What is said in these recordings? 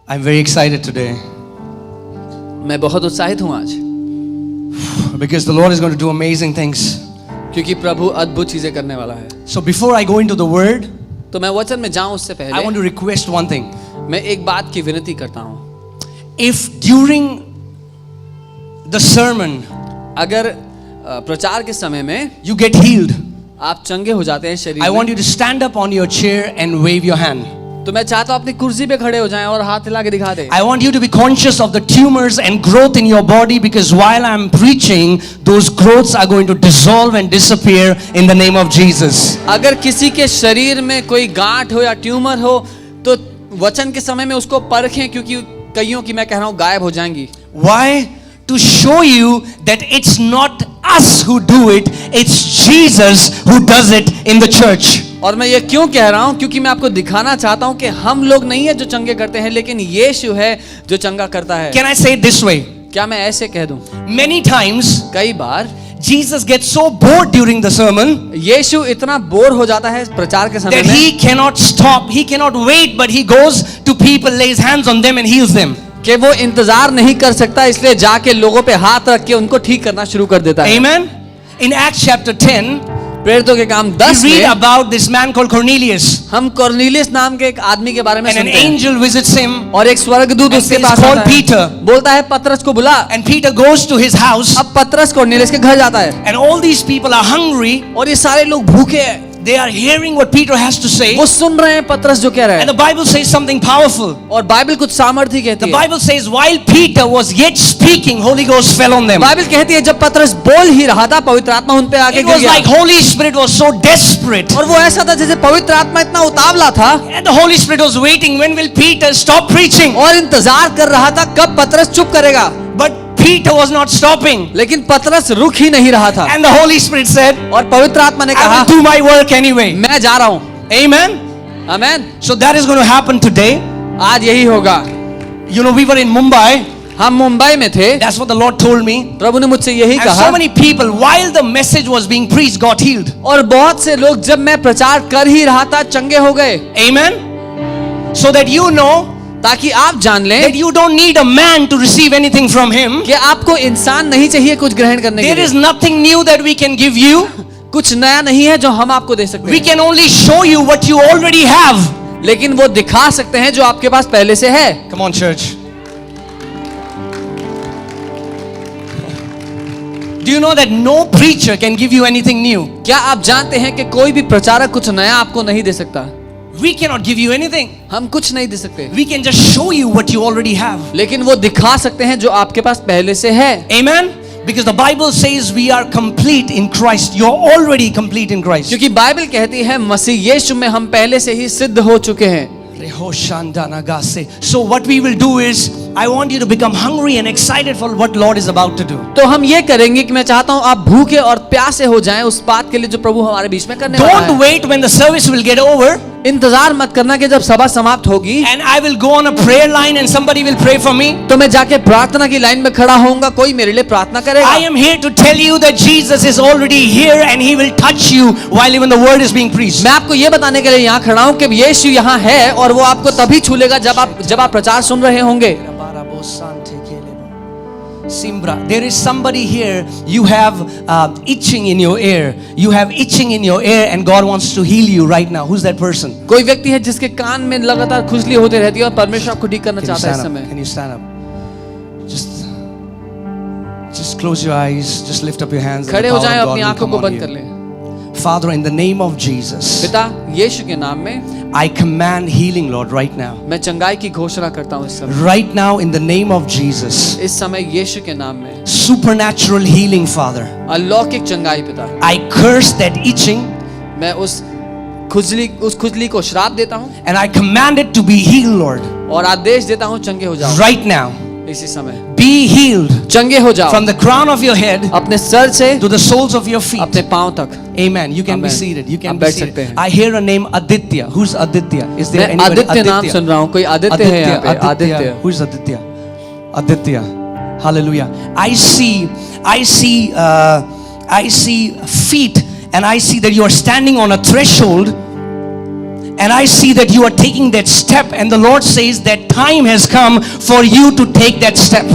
I'm very excited today मैं बहुत उत्साहित हूँ आज, because the Lord is going to do amazing things. क्योंकि प्रभु अद्भुत चीजें करने वाला है। So before I go into the word, तो मैं वचन में जाऊं उससे I पहले want to request one thing. मैं एक बात की विनती करता हूँ। If during the sermon अगर प्रचार के समय में you get healed, आप चंगे हो जाते हैं शरीर I want में, you to stand up on your chair and wave your hand. तो मैं चाहता हूँ अपनी कुर्सी पे खड़े हो जाएं और हाथ हिला के दिखा दें। I want you to be conscious of the tumors and growth in your body, because while I'm preaching, those growths are going to dissolve and disappear in the name of Jesus. अगर किसी के शरीर में कोई गांठ हो या tumour हो तो वचन के समय में उसको परखें, क्योंकि कईयों की मैं कह रहा हूँ गायब हो जाएंगी। Why? To show you that it's not us who do it, it's Jesus who does it in the church. और मैं ये क्यों कह रहा हूँ, क्योंकि मैं आपको दिखाना चाहता हूँ कि हम लोग नहीं है जो चंगे करते हैं, लेकिन यीशु है जो चंगा करता है। Can I say it this way? क्या मैं ऐसे कह दूं? Many times कई बार Jesus gets so bored during the sermon यीशु इतना बोर हो जाता है प्रचार के समय that में he cannot stop, he cannot wait, but he goes to people, lays hands on them and heals them. कि वो इंतजार नहीं कर सकता, इसलिए जाके लोगों पे हाथ रख के उनको ठीक करना शुरू कर देता है। Amen. In Acts chapter 10, प्रेरितों के काम 10 we read में about this man called Cornelius, हम कॉर्नेलियस नाम के एक आदमी के बारे में and an सुनते हैं, angel visits him और एक स्वर्गदूत and उसके says, पास "Call आता है, Peter." बोलता है पतरस को बुला। And Peter goes to his house, अब पतरस कॉर्नेलियस के घर जाता है and all these people are hungry. और ये सारे लोग भूखे हैं, They are hearing what Peter has to say, वो सुन रहे हैं पतरस जो कह रहा and है, the Bible says something powerful. और बाइबल कुछ सामर्थ्य The कहती है। Bible says while Peter was yet speaking, Holy Ghost fell on them. Bible कहती है जब पतरस बोल ही रहा था पवित्र आत्मा उन पे आके It गिर was like गया, Holy Spirit was so desperate, और वो ऐसा था जैसे पवित्र आत्मा इतना उतावला था and the Holy Spirit was waiting, when will Peter stop preaching? और इंतजार कर रहा था कब पतरस चुप करेगा, But Peter was not stopping, लेकिन पतरस रुक ही नहीं रहा था। and the Holy Spirit said, और पवित्र आत्मा ने I कहा will do my work anyway. मैं जा रहा हूँ। Amen. Amen. So that is going to happen today. आज यही होगा। You know, we were in Mumbai. हम मुंबई में थे, That's what the Lord told me. प्रभु ने मुझसे यही And कहा, so many people, while the message was being preached, got healed. और बहुत से लोग जब मैं प्रचार कर ही रहा था चंगे हो गए। Amen. So that you know ताकि आप जान लें that you don't need a man to receive anything from him. कि आपको इंसान नहीं चाहिए कुछ ग्रहण करने के There लिए। is nothing new that we can give you. कुछ नया नहीं है जो हम आपको दे सकते We हैं, can only show you what you already have. लेकिन वो दिखा सकते हैं जो आपके पास पहले से है। Come on, church. Do you know that no preacher can give you anything new? क्या आप जानते हैं कि कोई भी प्रचारक कुछ नया आपको नहीं दे सकता? We cannot give you anything. हम कुछ नहीं दे सकते, We can just show you what you already have. लेकिन वो दिखा सकते हैं जो आपके पास पहले से है। Amen. Because the Bible says we are complete in Christ. You're already complete in Christ. क्योंकि बाइबल कहती है मसीह यीशु में हम पहले से ही सिद्ध हो चुके हैं। So what we will do is, I want you to become hungry and excited for what Lord is about to do. तो हम ये करेंगे कि मैं चाहता हूँ आप भूखे और प्यासे हो जाएं उस बात के लिए जो प्रभु हमारे बीच में करने वाला Don't है। wait when the service will get over, इंतजार मत करना कि जब सभा समाप्त होगी and I will go on a prayer line and somebody will pray for me. तो मैं जाके प्रार्थना की लाइन में खड़ा होऊंगा, कोई मेरे लिए प्रार्थना करेगा। I am here to tell you that Jesus is already here and he will touch you while even the word is being preached. मैं आपको ये बताने के लिए यहाँ खड़ा हूँ कि यीशु यहाँ है और वो आपको तभी छू लेगा जब आप प्रचार सुन रहे होंगे। Simbra, there is somebody here, you have itching in your ear. You have itching in your ear and God wants to heal you right now. Who's that person? कोई व्यक्ति है जिसके कान में लगातार खुजली होती रहती है और परमेश्वर आपको ठीक करना Can you चाहता है इस stand up? समय। Can you stand up? Just close your eyes. Just lift up your hands. and the खड़े हो power of जाएं, God अपनी will आंखों come को on बंद you. कर लें। Father, in the name of Jesus, पिता यीशु के नाम में I command healing, Lord, right now. मैं चंगाई की घोषणा करता हूँ इस समय। Right now, in the name of Jesus, इस समय यीशु के नाम में supernatural healing, Father. अलौकिक चंगाई पिता। I curse that itching मैं उस खुजली को श्राप देता हूँ and I command it to be healed, Lord. और आदेश देता हूँ चंगे हो जाओ Right now, इसी समय। be healed चंगे हो जाओ from the crown of your head अपने सर से to the soles of your feet. अपने पाँव तक। Amen. You can be Amen. seated. You can आप be बैठ seated. सकते हैं। I hear a name Aditya. Who's Aditya? Is there मैं anybody? आदित्य नाम सुन रहा हूँ, कोई आदित्य है यहाँ पे? Aditya. Who's Aditya? Aditya. Hallelujah. I see feet, and I see that you are standing on a threshold, And I see that you are taking that step, and the Lord says that time has come for you to take that step.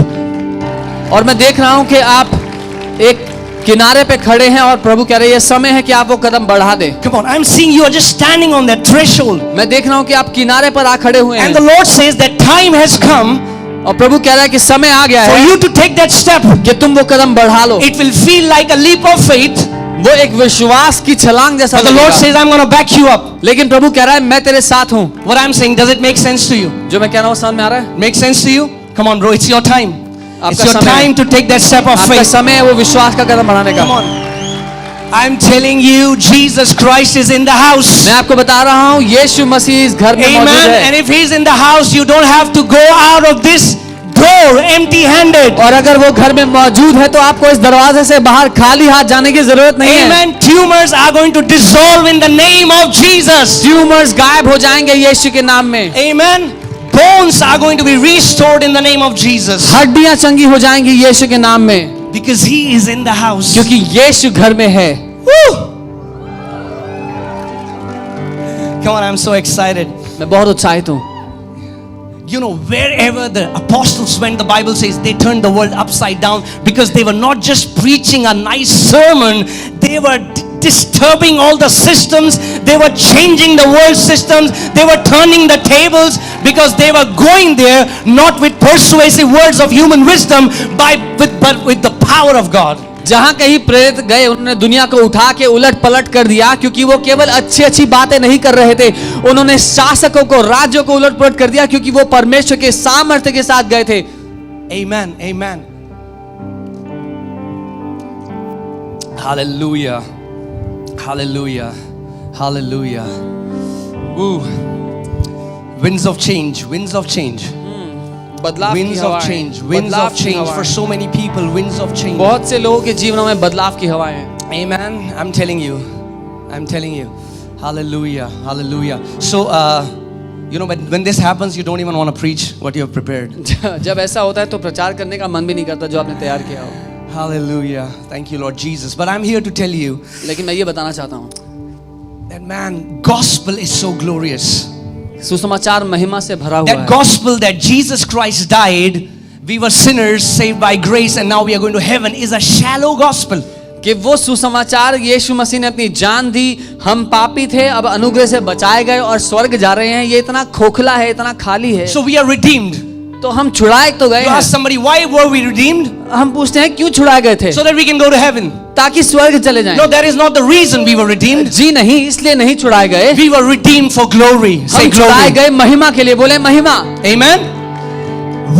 और मैं देख रहा हूं कि आप एक किनारे पे खड़े हैं और प्रभु कह रहे हैं ये समय है कि आप वो कदम बढ़ा दें। Come on, I'm seeing you are just standing on that threshold. मैं देख रहा हूं कि आप किनारे पर आ खड़े हुए And the हैं Lord says that time has come और प्रभु कह रहा है कि समय आ गया for है you to take that step. कि तुम वो कदम बढ़ा लो। It will feel like a leap of faith, वो एक विश्वास की छलांग जैसा but the Lord लगेगा। says, I'm going to back you up. लेकिन प्रभु कह रहा है मैं तेरे साथ हूं। What I'm saying, does it make sense to you? जो मैं कह रहा हूं समझ में आ रहा है? Make sense to you? Come on, bro, it's your time. It's आपका your समय है। time to take that step of आपका faith. समय है वो विश्वास का कदम बढ़ाने का। Come on. I'm telling you, Jesus Christ is in the house. मैं आपको बता रहा हूं यीशु मसीह इस घर में मौजूद Amen. है। And if He's in the house, you don't have to go out of this door empty-handed. और अगर वो घर में मौजूद है तो आपको इस दरवाजे से बाहर खाली हाथ जाने की जरूरत नहीं है। Amen. Tumors are going to dissolve in the name of Jesus. Tumours गायब हो जाएंगे यीशु के नाम में। Amen. Bones are going to be restored in the name of Jesus. हड्डियां चंगी हो जाएंगी यीशु के नाम में, Because He is in the house. क्योंकि यीशु घर में है। Woo! Come on, I'm so excited. मैं बहुत उत्साहित हूँ। You know, wherever the apostles went, the Bible says they turned the world upside down because they were not just preaching a nice sermon, they were disturbing all the systems, they were changing the world systems, they were turning the tables because they were going there not with persuasive words of human wisdom, but with the power of God. जहां कहीं प्रेरित गए उन्होंने दुनिया को उठा के उलट पलट कर दिया, क्योंकि वो केवल अच्छी अच्छी बातें नहीं कर रहे थे, उन्होंने शासकों को, राज्यों को उलट पलट कर दिया, क्योंकि वो परमेश्वर के सामर्थ्य के साथ गए थे। Amen. Amen. Hallelujah. Hallelujah. Hallelujah. Woo. Winds of change. Winds of change. बदलाव की Winds of हवाएं, change. Winds बदलाव of की change हवाएं। for so many people. Winds of change. बहुत से लोगों के जीवनों में बदलाव की हवाएं हैं। Amen. I'm telling you. I'm telling you. Hallelujah. Hallelujah. So, you know, when this happens, you don't even want to preach what you have prepared. जब ऐसा होता है तो प्रचार करने का मन भी नहीं करता जो आपने तैयार किया हो। Hallelujah. Thank you, Lord Jesus. But I'm here to tell you लेकिन मैं ये बताना चाहता हूँ, that, man, gospel is so glorious. सुसमाचार महिमा से भरा हुआ That है। gospel that Jesus Christ died, we were sinners saved by grace and now we are going to heaven, is a shallow gospel. कि वो सुसमाचार यीशु मसीह ने अपनी जान दी, हम पापी थे अब अनुग्रह से बचाए गए और स्वर्ग जा रहे हैं, ये इतना खोखला है, इतना खाली है। So we are redeemed. तो हम छुड़ाए तो गए You ask हैं। somebody, why were we redeemed? हम पूछते हैं क्यों छुड़ाए गए थे? So that we can go to heaven. ताकि स्वर्ग चले जाएं। No, that is not the reason we were redeemed. जी नहीं, इसलिए नहीं छुड़ाए गए। We were redeemed for glory. Say हम छुड़ाए glory. गए महिमा के लिए, बोले महिमा। Amen.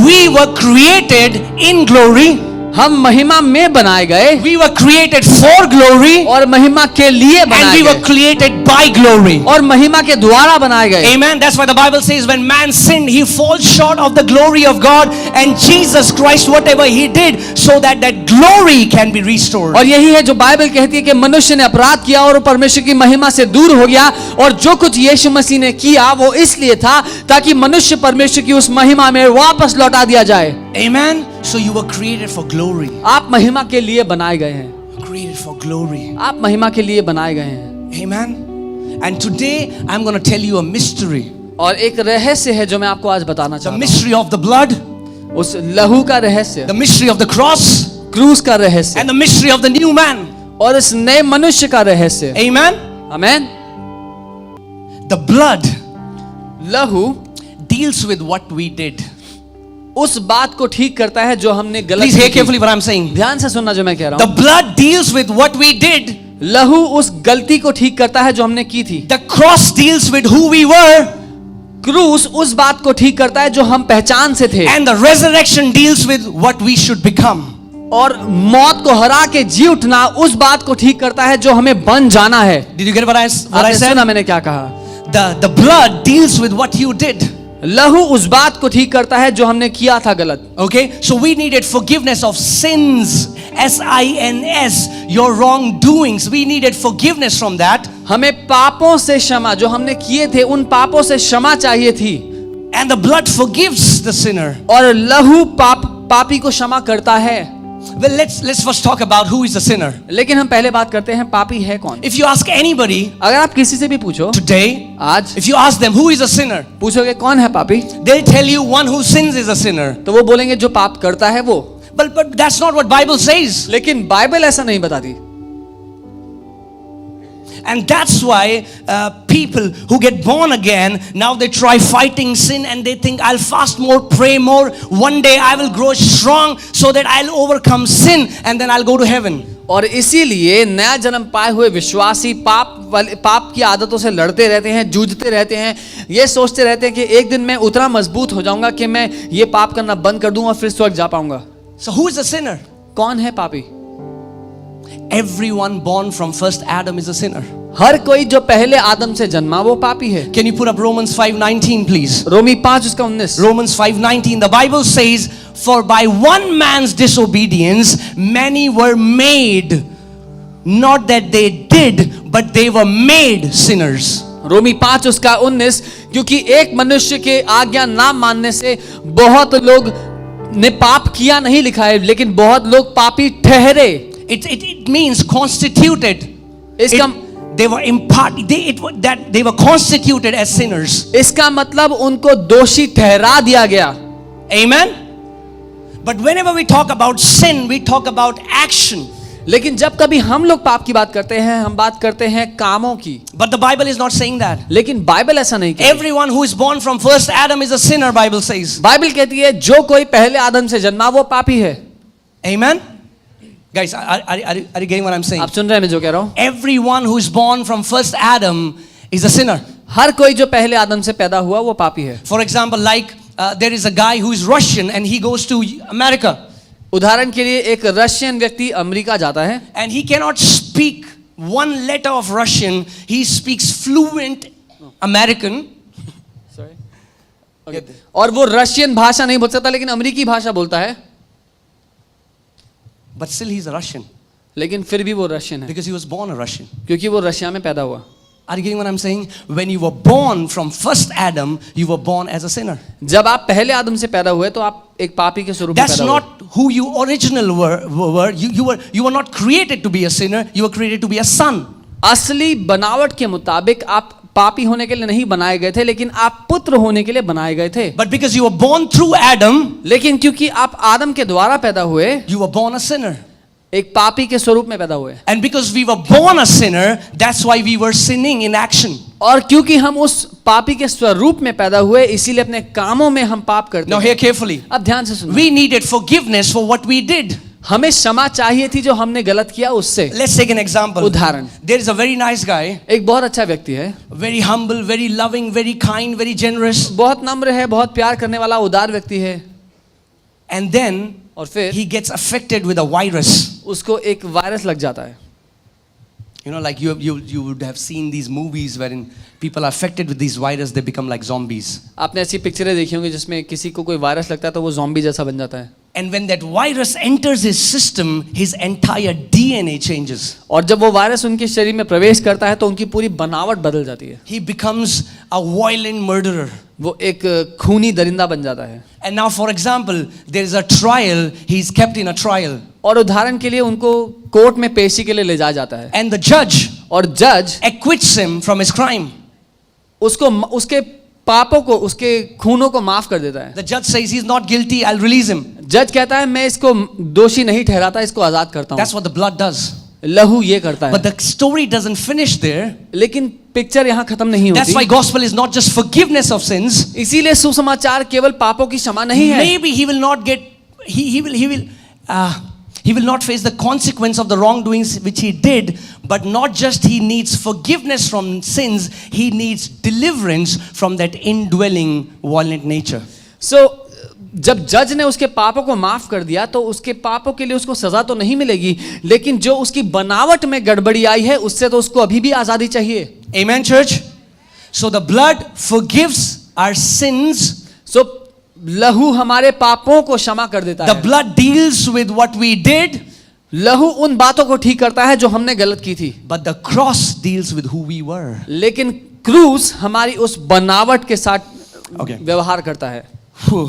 We were created in glory. हम महिमा में बनाए गए We were created for glory. और महिमा के लिए And बनाए we were गए created by glory. और महिमा के द्वारा बनाए गए। Amen. That's why the Bible says when man sinned, he falls short of the glory of God, and Jesus Christ, whatever he did, so that that glory can be restored. और यही है जो बाइबल कहती है कि मनुष्य ने अपराध किया और परमेश्वर की महिमा से दूर हो गया, और जो कुछ यीशु मसीह ने किया वो इसलिए था ताकि मनुष्य परमेश्वर की उस महिमा में वापस लौटा दिया जाए। Amen. So you were created for glory. आप महिमा के लिए बनाए गए हैं, Created for glory. आप महिमा के लिए बनाए गए हैं। Amen. And today I'm going to tell you a mystery. और एक रहस्य है जो मैं आपको आज बताना The चाहता mystery of the blood, हूँ, उस लहू का रहस्य, the mystery of the cross, क्रूस का रहस्य and the mystery of the new man. और इस नए मनुष्य का रहस्य। Amen. आमेन। The blood लहू deals with what we did. उस बात को ठीक करता है जो हमने गलत Please hear की। carefully what I'm saying. ध्यान से सुनना जो मैं कह रहा The हूँ। blood deals with what we did. लहू उस गलती को ठीक करता है जो हमने की थी। The cross deals with who we were. क्रूस उस बात को ठीक करता है जो हम पहचान से थे। And the resurrection deals with what we should become. और मौत को हरा के जी उठना उस बात को ठीक करता है जो हमें बन जाना है। Did you get what I आपने said? सुना मैंने क्या कहा? The blood deals with what you did. लहू उस बात को ठीक करता है जो हमने किया था गलत। Okay, so we needed forgiveness of sins, SINS, your wrongdoings. We needed forgiveness from that. हमें पापों से क्षमा, जो हमने किए थे उन पापों से क्षमा चाहिए थी। And the blood forgives the sinner. और लहू पापी को क्षमा करता है। Well, let's first talk about who is the sinner. लेकिन हम पहले बात करते हैं पापी है कौन। If you ask anybody अगर आप किसी से भी पूछो today, आज, if you ask them who is a sinner, पूछोगे कौन है पापी, they'll tell you one who sins is a sinner. तो वो बोलेंगे जो पाप करता है वो। But that's not what Bible says. लेकिन बाइबल ऐसा नहीं बताती। And that's why people who get born again, now they try fighting sin and they think I'll fast more, pray more, one day I will grow strong so that I'll overcome sin and then I'll go to heaven. और इसीलिए नया जन्म पाए हुए विश्वासी पाप की आदतों से लड़ते रहते हैं, जूझते रहते हैं, ये सोचते रहते हैं कि एक दिन मैं उतना मजबूत हो जाऊंगा कि मैं ये पाप करना बंद कर दूंगा और फिर स्वर्ग जा पाऊंगा। So who is the sinner? कौन है पापी? Everyone born from first Adam is a sinner. हर कोई जो पहले आदम से जन्मा वो पापी है। Can you put up Romans 5:19 please? रोमी 5 उसका 19। Romans 5:19, the Bible says, for by one man's disobedience many were made, not that they did but they were made sinners. रोमी 5 उसका 19, क्योंकि एक मनुष्य के आज्ञा ना मानने से बहुत लोग ने पाप किया नहीं लिखा है, लेकिन बहुत लोग पापी ठहरे। It means constituted. They were they were constituted as sinners. इसका मतलब उनको दोषी ठहरा दिया गया। Amen. But whenever we talk about sin, we talk about action. लेकिन जब कभी हम लोग पाप की बात करते हैं, हम बात करते हैं कामों की। But the Bible is not saying that. लेकिन बाइबल ऐसा नहीं कहती। Everyone who is born from first Adam is a sinner, Bible says. Bible कहती है जो कोई पहले आदम से जन्मा वो पापी है। Amen. Guys, are you getting what I'm saying? आप सुन रहे हैं मैं जो कह रहा हूँ? Everyone who is born from first Adam is a sinner. हर कोई जो पहले आदम से पैदा हुआ वो पापी है। For example, like there is a guy who is Russian and he goes to America. उदाहरण के लिए एक रशियन व्यक्ति अमेरिका जाता है and he cannot speak one letter of Russian. He speaks fluent American. Okay. और वो रशियन भाषा नहीं बोल सकता लेकिन अमेरिकी भाषा बोलता है, But still he's a Russian लेकिन फिर भी वो रशियन है because he was born a Russian. क्योंकि वो रशिया में पैदा हुआ। Are you getting what I'm saying? When you were born from first Adam, you were born as a sinner. जब आप पहले आदम से पैदा हुए तो आप एक पापी के स्वरूप में That's पैदा हुए। not who you originally were. You were not created to be a sinner. You were created to be a son. असली बनावट के मुताबिक आप पापी होने के लिए नहीं बनाए गए थे, लेकिन आप पुत्र होने के लिए बनाए गए थे। But because you were born through Adam, लेकिन क्योंकि आप आदम के द्वारा पैदा हुए, you were born a sinner. एक पापी के स्वरूप में पैदा हुए। And because we were born a sinner, that's why we were sinning in action. और क्योंकि हम उस पापी के स्वरूप में पैदा हुए, इसीलिए अपने कामों में हम पाप करते Now हैं। hear carefully. अब ध्यान से सुनो। We needed forgiveness for what we did. हमें क्षमा चाहिए थी जो हमने गलत किया उससे। Let's take an example. उदाहरण। There is a very nice guy, एक बहुत अच्छा व्यक्ति है, very humble, very loving, very kind, very generous. बहुत नम्र है, बहुत प्यार करने वाला उदार व्यक्ति है, And then और फिर he gets affected with a virus. उसको एक वायरस लग जाता है। You know, like you would have seen these movies wherein people are affected with these viruses, they become like zombies. आपने ऐसी पिक्चरें देखी होंगी जिसमें किसी को कोई वायरस लगता है तो वो ज़ॉम्बी जैसा बन जाता है। And when that virus enters his system, his entire DNA changes. और जब वो वायरस उनके शरीर में प्रवेश करता है तो उनकी पूरी बनावट बदल जाती है। He becomes a violent murderer. वो एक खूनी दरिंदा बन जाता है। And now, for example, there is a trial. He's kept in a trial. और उदाहरण के लिए उनको कोर्ट में पेशी के लिए ले जाया जाता है। And the judge और जज acquits him from his crime. उसको उसके पापों को, उसके खूनों को माफ कर देता है। The judge says he's not guilty. I'll release him. जज कहता है मैं इसको दोषी नहीं ठहराता, इसको आजाद करता That's हूँ। what the blood does. लहू ये करता है। But the story doesn't finish there. लेकिन पिक्चर यहाँ खत्म नहीं That's why होती। gospel is not just forgiveness of sins. इसीलिए सुसमाचार केवल पापों की क्षमा नहीं है। Maybe he will not get. He will not face the consequence of the wrongdoings which he did, but not just he needs forgiveness from sins, he needs deliverance from that indwelling violent nature. So जब जज ने उसके पापों को माफ कर दिया तो उसके पापों के लिए उसको सजा तो नहीं मिलेगी, लेकिन जो उसकी बनावट में गड़बड़ी आई है उससे तो उसको अभी भी आजादी चाहिए। Amen, church. So the blood forgives our sins. So लहू हमारे पापों को क्षमा कर देता The है। blood deals with what we did, लहू उन बातों को ठीक करता है जो हमने गलत की थी, but the cross deals with who we were. लेकिन क्रूस हमारी उस बनावट के साथ Okay. व्यवहार करता है।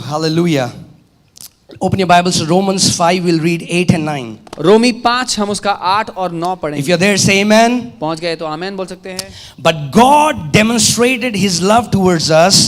Hallelujah. Open your Bibles to Romans 5, we'll read 8 and 9. रोमी 5 हम उसका 8 और 9 If पढ़ेंगे। you're there, say amen. पहुंच गए तो आमेन बोल सकते हैं। But God demonstrated his love towards us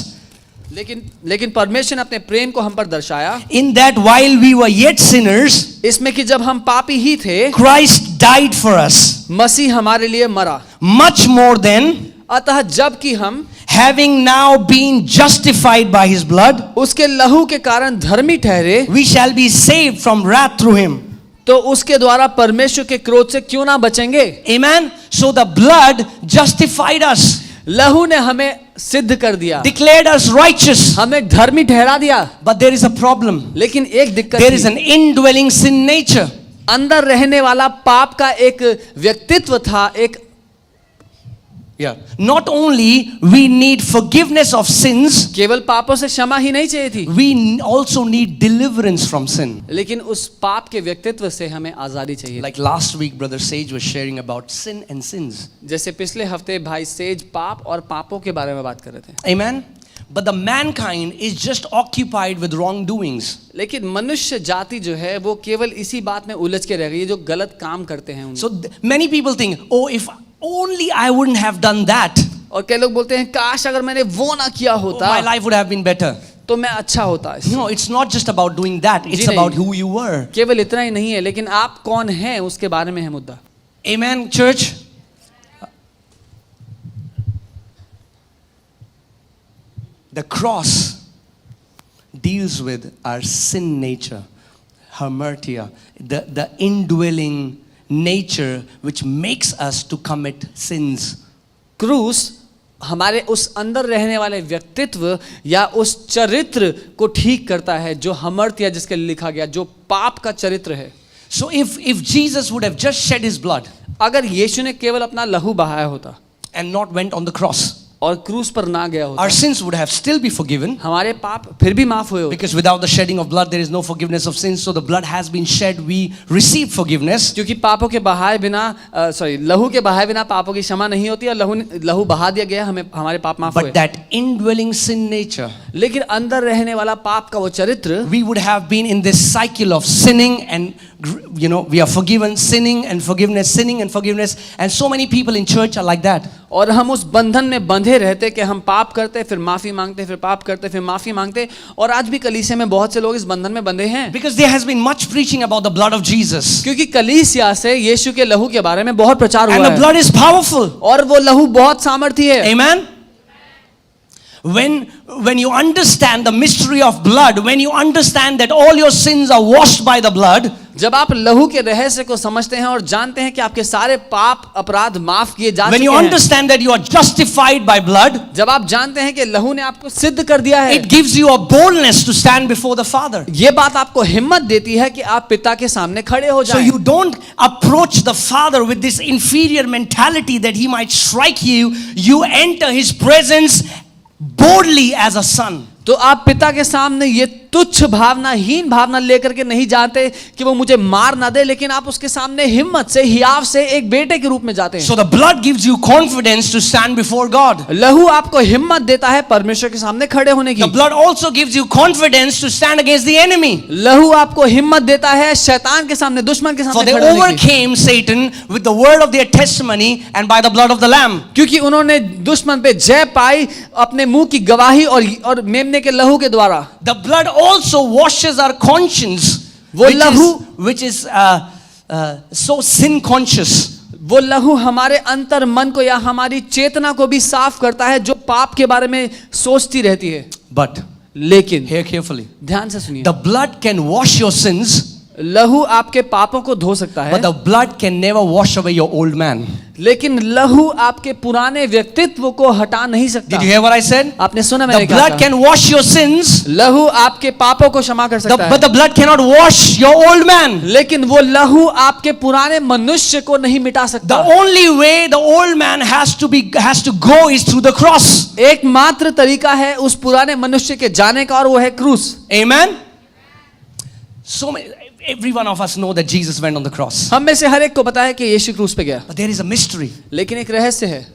लेकिन परमेश्वर ने अपने प्रेम को हम पर दर्शाया in that while we were yet sinners, इसमें कि जब हम पापी ही थे Christ died for us. मसीह हमारे लिए मरा। Much more than, अतः जबकि हम having now been justified by his blood, उसके लहू के कारण धर्मी ठहरे, we shall be saved from wrath through him. तो उसके द्वारा परमेश्वर के क्रोध से क्यों ना बचेंगे। Amen. So the blood justified us, लहू ने हमें सिद्ध कर दिया, declared us righteous. हमें धर्मी ठहरा दिया। But there is a problem. लेकिन एक दिक्कत There is थी। an indwelling sin nature. अंदर रहने वाला पाप का एक व्यक्तित्व था। एक Yeah. Not only we need forgiveness of sins, केवल पापों से क्षमा ही नहीं चाहिए थी, we also need deliverance from sin. लेकिन उस पाप के व्यक्तित्व से हमें आजादी चाहिए। Like last week, Brother Sage was sharing about sin and sins. जैसे पिछले हफ्ते भाई सेज पाप और पापों के बारे में बात कर रहे थे। Amen. But the mankind is just occupied with wrongdoings. लेकिन मनुष्य जाति जो है वो केवल इसी बात में उलझ के रह गई है, जो गलत काम करते हैं उनमें। So many people think, oh, if only I wouldn't have done that, और कई लोग बोलते हैं काश अगर मैंने वो ना किया oh, होता my life would have been better. तो मैं अच्छा होता। No, it's not just about doing that. It's जी नहीं। about who you were. केवल इतना ही नहीं है, लेकिन आप कौन हैं उसके बारे में है मुद्दा। Amen, church. The cross deals with our sin nature, hamartia, the indwelling nature which makes us to commit sins. क्रूस हमारे उस अंदर रहने वाले व्यक्तित्व या उस चरित्र को ठीक करता है जो हमर्त्य जिसके लिए लिखा गया, जो पाप का चरित्र है। So if Jesus would have just shed his blood अगर यीशु ने केवल अपना लहू बहाया होता and not went on the cross, और क्रूस पर ना गया होता, our sins would have still be forgiven, हमारे पाप फिर भी माफ हुए होते। because without the shedding of blood there is no forgiveness of sins. So the blood has been shed, we receive forgiveness. क्योंकि पापों के बहाए बिना लहू के बहाए बिना पापों की क्षमा नहीं होती, और लहू बहा दिया गया, हमें हमारे पाप माफ हुए। But that indwelling sin nature, लेकिन अंदर रहने वाला पाप का वो चरित्र, we would have been in this cycle of sinning and we are forgiven, sinning and forgiveness, and so many people in church are like that. और हम उस बंधन में बंधे रहते कि हम पाप करते फिर माफी मांगते, फिर पाप करते फिर माफी मांगते, और आज भी कलीसिया में बहुत से लोग इस बंधन में बंधे हैं। Because there has been much preaching about the blood of Jesus, क्योंकि कलीसिया से यीशु के लहू के बारे में बहुत प्रचार and हुआ the है, blood is powerful. और वो लहू बहुत सामर्थी है। Amen. When you understand the mystery of blood, when you understand that all your sins are washed by the blood, जब आप लहू के रहस्य को समझते हैं और जानते हैं कि आपके सारे पाप अपराध माफ किए जा when चुके you हैं, understand that you are justified by blood, जब आप जानते हैं कि लहू ने आपको सिद्ध कर दिया है, it gives you a boldness to stand before the Father. ये बात आपको हिम्मत देती है कि आप पिता के सामने खड़े हो So जाएं। you don't approach the Father with this inferior mentality that he might strike you. You enter his presence boldly as a son. तो आप पिता के सामने ये तुच्छ भावना, हीन भावना लेकर के नहीं जाते कि वो मुझे मार ना दे, लेकिन आप उसके सामने हिम्मत से, हियाव से एक बेटे के रूप में जाते हैं। So the blood gives you confidence to stand before God. लहू आपको हिम्मत देता है परमेश्वर के सामने खड़े होने की। The blood also gives you confidence to stand against the enemy. लहू आपको हिम्मत देता है शैतान के सामने, दुश्मन के For सामने they खड़े होने की। overcame Satan with the word of their testimony and by the blood of the Lamb. क्योंकि उन्होंने दुश्मन पे जय पाई अपने मुंह की गवाही और मेमने के लहू के द्वारा। The blood also washes our conscience, वो which is so sin conscious. वो लहू हमारे अंतर मन को या हमारी चेतना को भी साफ करता है, जो पाप के बारे में सोचती रहती है। But लेकिन hear carefully. ध्यान से सुनिए, The blood can wash your sins, लहू आपके पापों को धो सकता है, but the blood can never wash away your old man. लेकिन लहू आपके पुराने व्यक्तित्व को हटा नहीं सकता। Did you hear what I said? आपने सुना The मैंने क्या blood कहा? can wash your sins, लहू आपके पापों को क्षमा कर सकता but है, the blood cannot wash your old man. लेकिन वो लहू आपके पुराने मनुष्य को नहीं मिटा The सकता। only way the old man has to go is through the cross. एकमात्र तरीका है उस पुराने मनुष्य के जाने का, और वो है क्रूस। Amen. Every one of us know that Jesus went on the cross. हम में से हर एक को पता है कि यीशु क्रूस पे गया, But there is a mystery. लेकिन एक रहस्य है।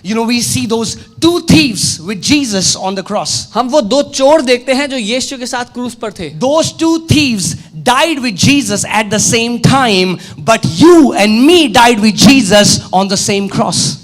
You know, we see those two thieves with Jesus on the cross. हम वो दो चोर देखते हैं जो यीशु के साथ क्रूस पर थे. Those two thieves died with Jesus at the same time, but you and me died with Jesus on the same cross.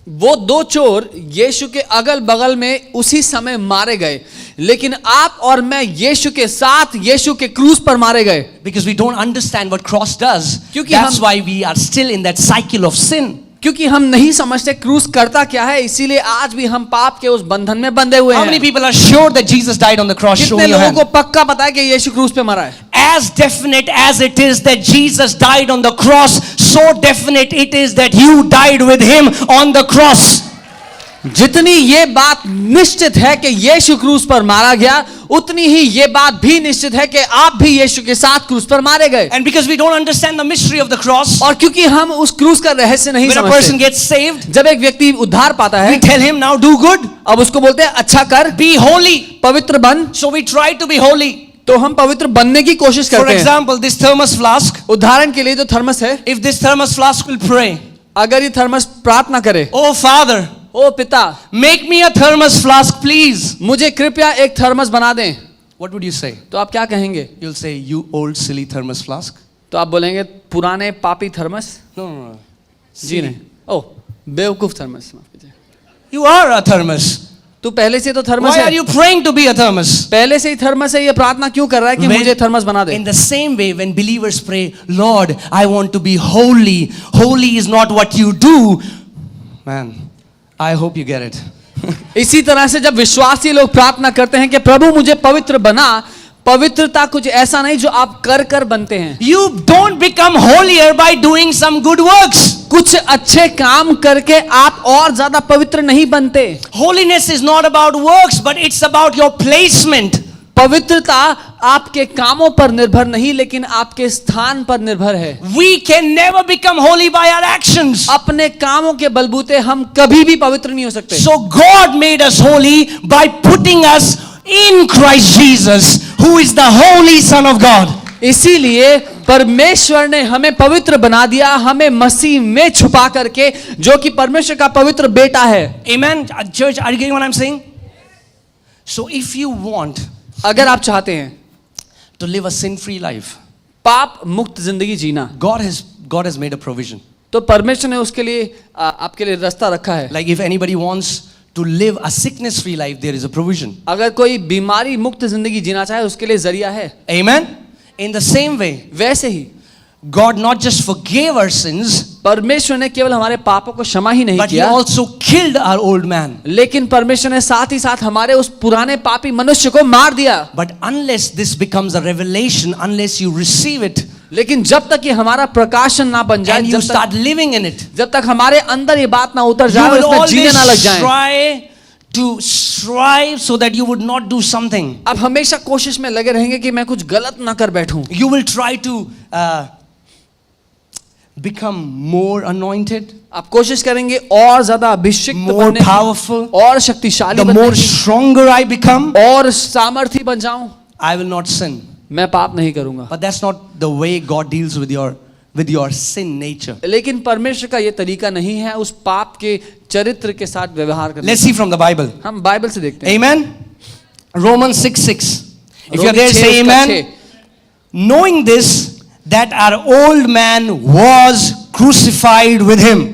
वो दो चोर यीशु के अगल बगल में उसी समय मारे गए, लेकिन आप और मैं यीशु के साथ यीशु के क्रूस पर मारे गए. Because we don't understand what cross does. क्योंकि That's हम- why we are still in that cycle of sin. क्योंकि हम नहीं समझते क्रूस करता क्या है, इसीलिए आज भी हम पाप के उस बंधन में बंधे हुए How many हैं. people are sure that Jesus died on the cross? Show कितने me your लोगों hand. को पक्का पता है कि यीशु क्रूस पे मरा है? As definite as it is that Jesus died on the cross, so definite it is that you died with him on the cross. जितनी ये बात निश्चित है कि यीशु क्रूस पर मारा गया, उतनी ही ये बात भी निश्चित है कि आप भी यीशु के साथ क्रूस पर मारे गए. And because we don't understand the mystery of the cross, और क्योंकि हम उस क्रूस का रहस्य नहीं when a person समझते, gets saved, जब एक व्यक्ति उद्धार पाता we है, tell him now do good, अब उसको बोलते हैं अच्छा कर, be holy. पवित्र बन. So we try to be holy. तो हम पवित्र बनने की कोशिश For करते हैं. example, this thermos flask, उदाहरण के लिए जो थर्मस है, if this thermos flask will pray, अगर ये थर्मस प्रार्थना करे, oh Father, ओ पिता make me a thermos flask please. मुझे कृपया एक थर्मस बना दें, What would you say? तो आप क्या कहेंगे? You'll say, you old silly thermos flask. तो आप बोलेंगे पुराने पापी थर्मस. No, no, no. जी नहीं, ओ बेवकूफ थर्मस. माफ कीजिए. You are a thermos. तू पहले से तो थर्मस Why are है, you praying to be a thermos? पहले से ही थर्मस है, ये प्रार्थना क्यों कर रहा है कि When- मुझे थर्मस बना दे? In the same way, when believers pray, Lord, I want to be holy. Holy is not what you do. Man, I hope you get it. इसी तरह से जब विश्वासी लोग प्रार्थना करते हैं कि प्रभु मुझे पवित्र बना, पवित्रता कुछ ऐसा नहीं जो आप कर कर बनते हैं. You don't become holier by doing some good works. कुछ अच्छे काम करके आप और ज्यादा पवित्र नहीं बनते. Holiness is not about works, but it's about your placement. पवित्रता आपके कामों पर निर्भर नहीं, लेकिन आपके स्थान पर निर्भर है. We can never become holy by our actions. अपने कामों के बलबूते हम कभी भी पवित्र नहीं हो सकते. So God made us holy by putting us in Christ Jesus, who is the holy Son of God. इसीलिए परमेश्वर ने हमें पवित्र बना दिया, हमें मसीह में छुपा करके, जो कि परमेश्वर का पवित्र बेटा है. Amen. Church, are you getting what I'm saying? So if you want अगर आप चाहते हैं to live a sin-free life, पाप मुक्त जिंदगी जीना, God has made a provision. तो परमेश्वर ने उसके लिए आपके लिए रास्ता रखा है. Like if anybody wants to live a sickness-free life, there is a provision. अगर कोई बीमारी मुक्त जिंदगी जीना चाहे, उसके लिए जरिया है. Amen. In the same way, वैसे ही God not just forgave our sins, परमेश्वर ने केवल हमारे पापों को क्षमा ही नहीं but He किया, also killed our old man. लेकिन परमेश्वर ने साथ ही साथ हमारे उस पुराने पापी मनुष्य को मार दिया. But unless this becomes a revelation, unless you receive it लेकिन जब तक ये हमारा प्रकाशन ना बन जाए, and you start living in it, जब तक हमारे अंदर ये बात ना उतर you जाए और will इसमें जीने ना लग always जाए, try to strive so that you would not do something. अब हमेशा कोशिश में लगे रहेंगे कि मैं कुछ गलत ना कर बैठूं. You will try to become more anointed, आप कोशिश करेंगे और ज्यादा अभिषिक्त more बनने की, powerful. और शक्तिशाली The बनने more की, stronger I become, और सामर्थी बन जाऊं. I will not sin. मैं पाप नहीं करूंगा. But that's not the way God deals with your sin nature. लेकिन परमेश्वर का ये तरीका नहीं है उस पाप के चरित्र के साथ व्यवहार करने. Let's see from the Bible. हम बाइबल से देखते हैं. Amen. Romans 6:6. If you're Romi there, 6 say उसका amen. 6. Knowing this, that our old man was crucified with him.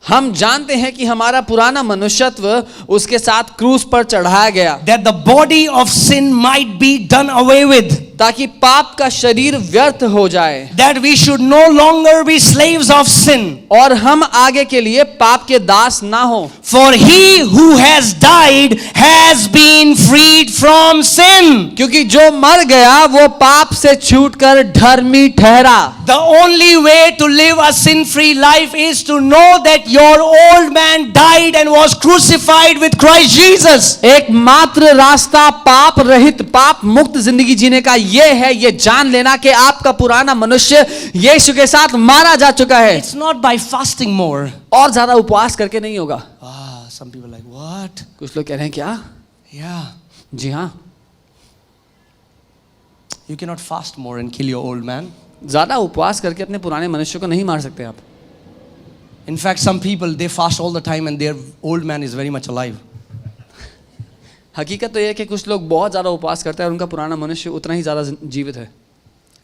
हम जानते हैं कि हमारा पुराना मनुष्यत्व उसके साथ क्रूस पर चढ़ाया गया, That the body of sin might be done away with. ताकि पाप का शरीर व्यर्थ हो जाए, That we should no longer be slaves of sin. और हम आगे के लिए पाप के दास ना हो. For he who has died has been freed from sin. क्योंकि जो मर गया वो पाप से छूटकर धर्मी ठहरा. The only way to live a sin-free life is to know that your old man died and was crucified with Christ Jesus. एकमात्र रास्ता पाप रहित पाप मुक्त जिंदगी जीने का ये है, ये जान लेना कि आपका पुराना मनुष्य यीशु के साथ मारा जा चुका है. It's not by fasting more. और ज्यादा उपवास करके नहीं होगा. Some people are like, what? कुछ लोग कह रहे हैं क्या? Yeah. जी हाँ, You cannot fast more and kill your old man. ज्यादा उपवास करके अपने पुराने मनुष्य को नहीं मार सकते आप. In fact, some people, they fast all the time and their old man is very much alive. हकीकत तो ये है कि कुछ लोग बहुत ज़्यादा उपवास करते हैं और उनका पुराना मनुष्य उतना ही ज़्यादा जीवित है,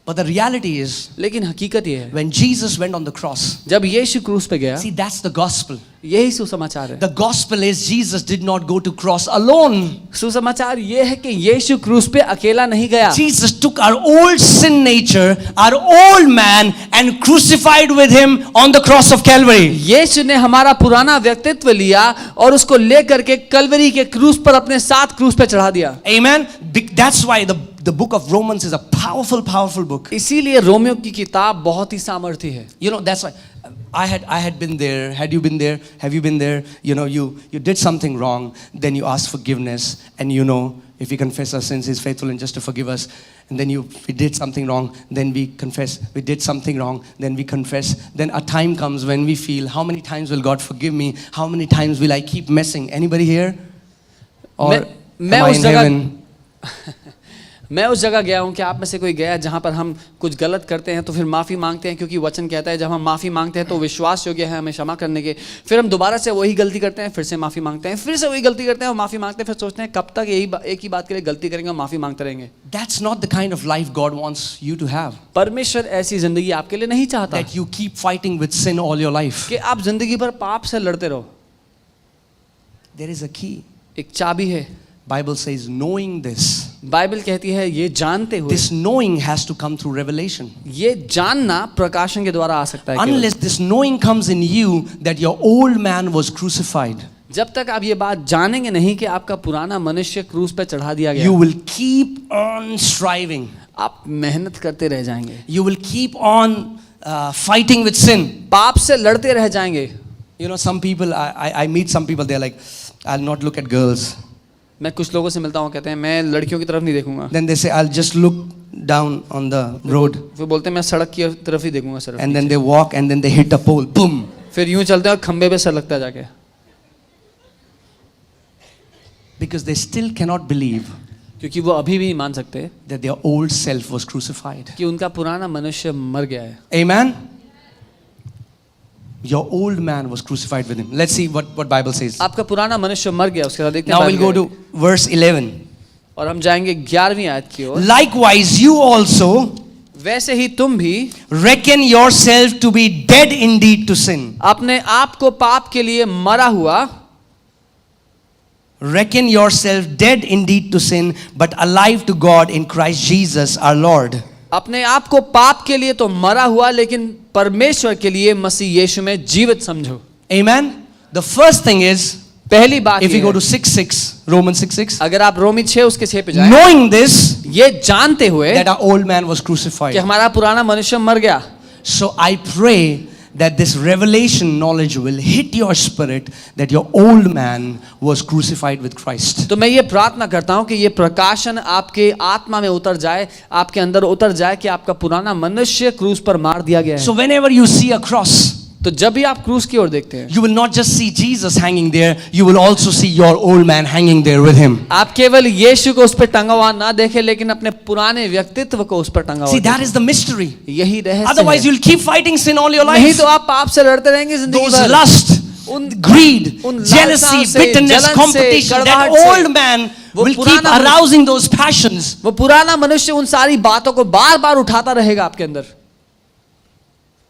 But the reality is, लेकिन हकीकत ये है when Jesus went on the cross, जब यीशु क्रूस पे गया, see, that's the gospel. यही सुसमाचार है। The gospel is Jesus did not go to cross alone. सुसमाचार ये है कि यीशु क्रूस पे अकेला नहीं गया। Jesus took our old sin nature, our old man, and crucified with him on the cross of Calvary. यीशु ने हमारा पुराना व्यक्तित्व लिया और उसको लेकर के कलवरी के क्रूस पर अपने साथ क्रूस पे चढ़ा दिया। Amen. That's why the book of Romans is a powerful book. इसीलिए रोमियो की किताब बहुत ही सामर्थी है। You know, that's why I had been there. Had you been there? Have you been there? You know, you did something wrong, then you ask forgiveness, and you know, if we confess our sins, He's faithful and just to forgive us. And then we did something wrong, then we confess. We did something wrong, then we confess. Then a time comes when we feel, how many times will God forgive me? How many times will I keep messing? Anybody here? Or मैं am I उस in जगह heaven? मैं उस जगह गया हूँ कि आप में से कोई गया जहाँ पर हम कुछ गलत करते हैं तो फिर माफ़ी मांगते हैं, क्योंकि वचन कहता है जब हम माफ़ी मांगते हैं तो विश्वास योग्य है हमें क्षमा करने के। फिर हम दोबारा से वही गलती करते हैं, फिर से माफ़ी मांगते हैं, फिर से वही गलती करते हैं और माफ़ी मांगते हैं, फिर सोचते हैं कब तक एक ही बात के लिए गलती करेंगे और माफ़ी मांगते रहेंगे। That's not the kind of life God wants you to have. परमेश्वर ऐसी ज़िंदगी आपके लिए नहीं चाहता That you keep fighting with sin all your life. कि आप ज़िंदगी भर पाप से लड़ते रहो। There is a key. एक चाबी है। Bible says knowing this. Bible कहती है ये जानते हुए। This knowing has to come through revelation. ये जानना प्रकाशन के द्वारा आ सकता है। Unless this knowing comes in you that your old man was crucified, जब तक आप ये बात जानेंगे नहीं कि आपका पुराना मनुष्य क्रूस पे चढ़ा दिया गया, you will keep on striving. आप मेहनत करते रह जाएंगे। You will keep on fighting with sin. पाप से लड़ते रह जाएंगे। You know, some people, I meet some people, they're like, I'll not look at girls. मैं कुछ लोगों से मिलता हूँ, कहते हैं मैं लड़कियों की तरफ नहीं देखूंगा। Then they say, I'll just look down on the road. फिर बोलते हैं मैं सड़क की तरफ ही देखूंगा सिर्फ। And then they walk and then they hit a pole. Boom. फिर यूं चलते हैं और खंबे पे सर लगता है जाके। Because they still cannot believe क्योंकि वो अभी भी नहीं मान सकते that their old self was crucified. कि उनका पुराना मनुष्य मर गया है। Amen. Your old man was crucified with him. Let's see what Bible says. आपका पुराना मनुष्य मर गया, उसके बाद देखते हैं। Now we'll go to verse 11. और हम जाएंगे 11वीं आयत की ओर। Likewise, you also वैसे ही तुम भी reckon yourself to be dead indeed to sin. अपने आप को पाप के लिए मरा हुआ, Reckon yourself dead indeed to sin, but alive to God in Christ Jesus our Lord. अपने आप को पाप के लिए तो मरा हुआ लेकिन परमेश्वर के लिए मसीह यीशु में जीवित समझो। Amen. The first thing is, पहली बात if we ये go है, to 6:6, Romans 6:6, अगर आप रोमी 6 उसके 6 पे जाएं, knowing this, ये जानते हुए that our old man was कि crucified. हमारा पुराना मनुष्य मर गया, So I pray that this revelation knowledge will hit your spirit that your old man was crucified with Christ. तो मैं ये प्रार्थना करता हूँ कि ये प्रकाशन आपके आत्मा में उतर जाए, आपके अंदर उतर जाए कि आपका पुराना मनुष्य क्रूस पर मार दिया गया है। So whenever you see a cross, तो जब भी आप क्रूस की ओर देखते हैं, you will not just see Jesus hanging there, you will also see your old man hanging there with him. आप केवल यीशु को उस पर टंगा हुआ ना देखें, लेकिन अपने पुराने व्यक्तित्व को उस पर टंगा हुआ See, that देखें। is the mystery. यही रहस्य Otherwise, है। you'll keep fighting sin all your नहीं life. तो आप पाप से लड़ते रहेंगे जिंदगी Those भर। lust, उन greed, उन jealousy, लालसाओं से, bitterness, जलन से, competition, that कड़वाहट से, old man वो will keep पुराना arousing those passions. वो पुराना मनुष्य उन सारी बातों को बार बार उठाता रहेगा आपके अंदर।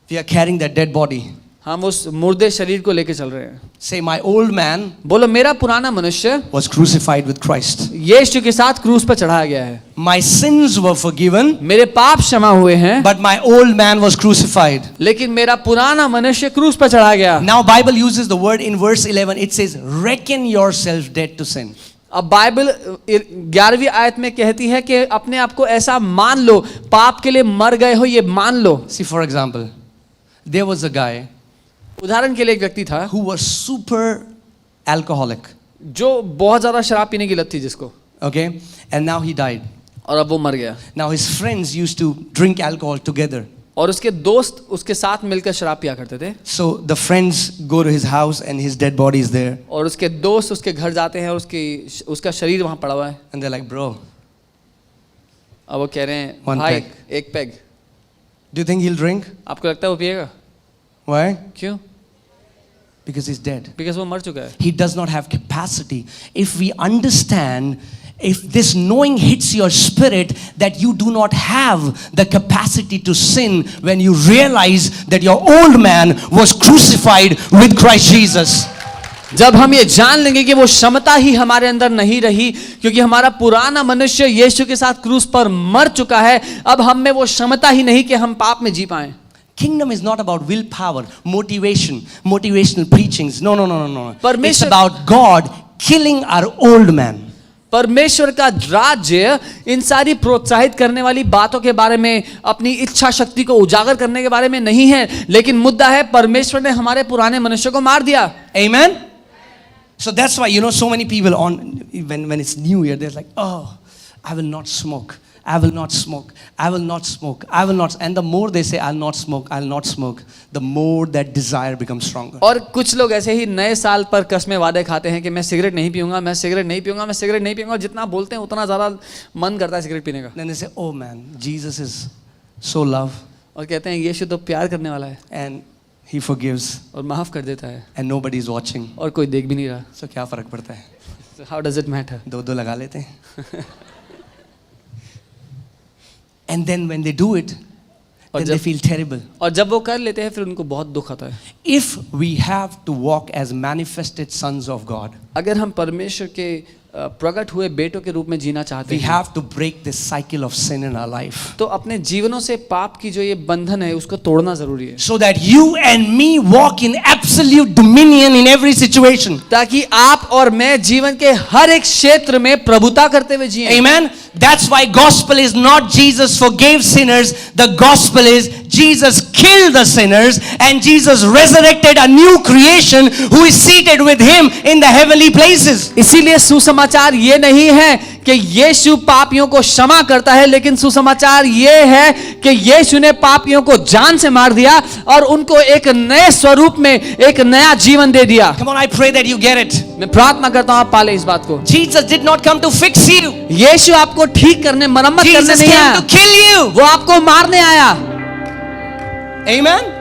We are carrying that dead body. हम उस मुर्दे शरीर को लेके चल रहे हैं। Say, my old man बोलो मेरा पुराना मनुष्य was crucified with Christ. यीशु के साथ क्रूस पर चढ़ाया गया है। My sins were forgiven, मेरे पाप क्षमा हुए हैं, but my old man was crucified. लेकिन मेरा पुराना मनुष्य क्रूस पर चढ़ाया गया। Now Bible uses the word in verse 11. It says, reckon yourself dead to sin. अब बाइबल 11वीं आयत में कहती है कि अपने आप को ऐसा मान लो, पाप के लिए मर गए हो ये मान लो। See, for example, there was a guy उदाहरण के लिए एक व्यक्ति था who was super alcoholic. जो बहुत ज्यादा शराब पीने की लत थी जिसको, Okay? And now he died. और अब वो मर गया। Now his friends used to drink alcohol together. और उसके दोस्त उसके साथ मिलकर शराब पिया करते थे। So the friends go to his house and his dead body is there. और उसके दोस्त उसके घर जाते हैं और उसका शरीर वहां पड़ा हुआ है। And they're like, bro, अब वो कह रहे हैं One भाई peg. एक peg. do you think he'll drink? आपको लगता है वो पिएगा? Why? क्यों? Because he's dead. बिकॉज वो मर चुका है. He does not have capacity. If we understand, if this knowing hits your spirit that you do not have the capacity to sin, when you realize that your old man was crucified with Christ Jesus. जब हम ये जान लेंगे कि वो क्षमता ही हमारे अंदर नहीं रही, क्योंकि हमारा पुराना मनुष्य यीशु के साथ क्रूस पर मर चुका है, अब हम में वो क्षमता ही नहीं कि हम पाप में जी पाएं. Kingdom is not about willpower, motivation, motivational preachings. No. It's परमेश्वर- about God killing our old man. परमेश्वर का राज्य इन सारी प्रोत्साहित करने वाली बातों के बारे में, अपनी इच्छा शक्ति को उजागर करने के बारे में नहीं है, लेकिन मुद्दा है परमेश्वर ने हमारे पुराने मनुष्य को मार दिया. Amen. So that's why, so many people when it's New Year, they're like, oh, I will not smoke. I will not smoke. I will not smoke. I will not. And the more they say, I'll not smoke, I'll not smoke, the more that desire becomes stronger. और कुछ लोग ऐसे ही नए साल पर कसमें वादे खाते हैं कि मैं सिगरेट नहीं पीऊंगा, मैं सिगरेट नहीं पीऊंगा, मैं सिगरेट नहीं पीऊंगा. जितना बोलते हैं उतना ज़्यादा मन करता है सिगरेट पीने का. Then they say, oh man, Jesus is so love. और कहते हैं यीशु तो प्यार करने वाला है And he forgives. और माफ़ कर देता है, And nobody is watching. और कोई देख भी नहीं रहा. So क्या फर्क पड़ता है? How does it matter? दो लगा लेते हैं. And then when they do it, then they feel terrible. और जब वो कर लेते हैं फिर उनको बहुत दुख आता है. If we have to walk as manifested sons of God, अगर हम परमेश्वर के प्रकट हुए बेटों के रूप में जीना चाहते we हैं, have to break this cycle of sin in our life, तो अपने जीवनों से पाप की जो ये बंधन है उसको तोड़ना जरूरी है, so that you and me walk in absolute dominion in every situation. ताकि आप और मैं जीवन के हर एक क्षेत्र में प्रभुता करते हुए जिएं. Amen. That's why gospel is not Jesus forgave sinners. The gospel is Jesus killed the sinners and Jesus resurrected a new creation who is seated with him in the heavenly places. इसीलिए सुसमाचार ये नहीं है कि यीशु पापियों को क्षमा करता है, लेकिन सुसमाचार ये है कि यीशु ने पापियों को जान से मार दिया और उनको एक नए स्वरूप में एक नया जीवन दे दिया. Come on, I pray that you get it. मैं प्रार्थना करता हूं आप पाले इस बात को. Jesus did not come to fix you. यीशु आपको ठीक करने, मरम्मत करने Jesus नहीं came आया, to kill you. वो आपको मारने आया. Amen.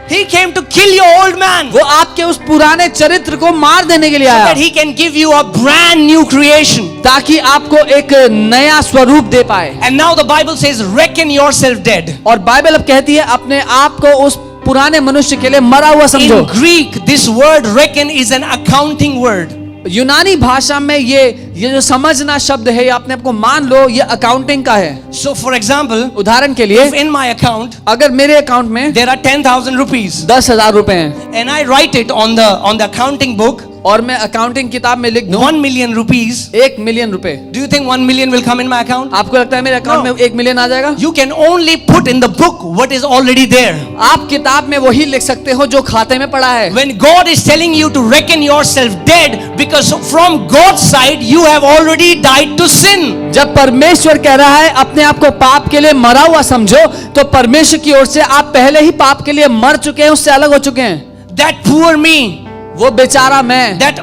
He came to kill your old man, वो आपके उस पुराने चरित्र को मार देने के लिए so आया, that he can give you a brand new creation. ताकि आपको एक नया स्वरूप दे पाए. And now the Bible says, reckon yourself dead. और बाइबल अब कहती है अपने आप को उस पुराने मनुष्य के लिए मरा हुआ समझो. In Greek, this word reckon is an accounting word. यूनानी भाषा में ये जो समझना शब्द है, ये अपने आप को मान लो, ये अकाउंटिंग का है. So for example, उदाहरण के लिए if in my account अगर मेरे अकाउंट में there are 10,000 rupees 10,000 रुपए हैं and I write it on the accounting book, और मैं अकाउंटिंग किताब में लिख दूं 1 million rupees, 1 मिलियन रुपए, do you think 1 million will come in my account? आपको लगता है मेरे अकाउंट में 1 मिलियन आ जाएगा? You can only put in the book what is already there. आप किताब में वही लिख सकते हो जो खाते में पड़ा है. When God is telling you to reckon yourself dead, because from God's side you have already died to sin. जब परमेश्वर कह रहा है अपने आप को पाप के लिए मरा हुआ समझो, तो परमेश्वर की ओर से आप पहले ही पाप के लिए मर चुके हैं, उससे अलग हो चुके हैं. That poor me, वो बेचारा मैं, that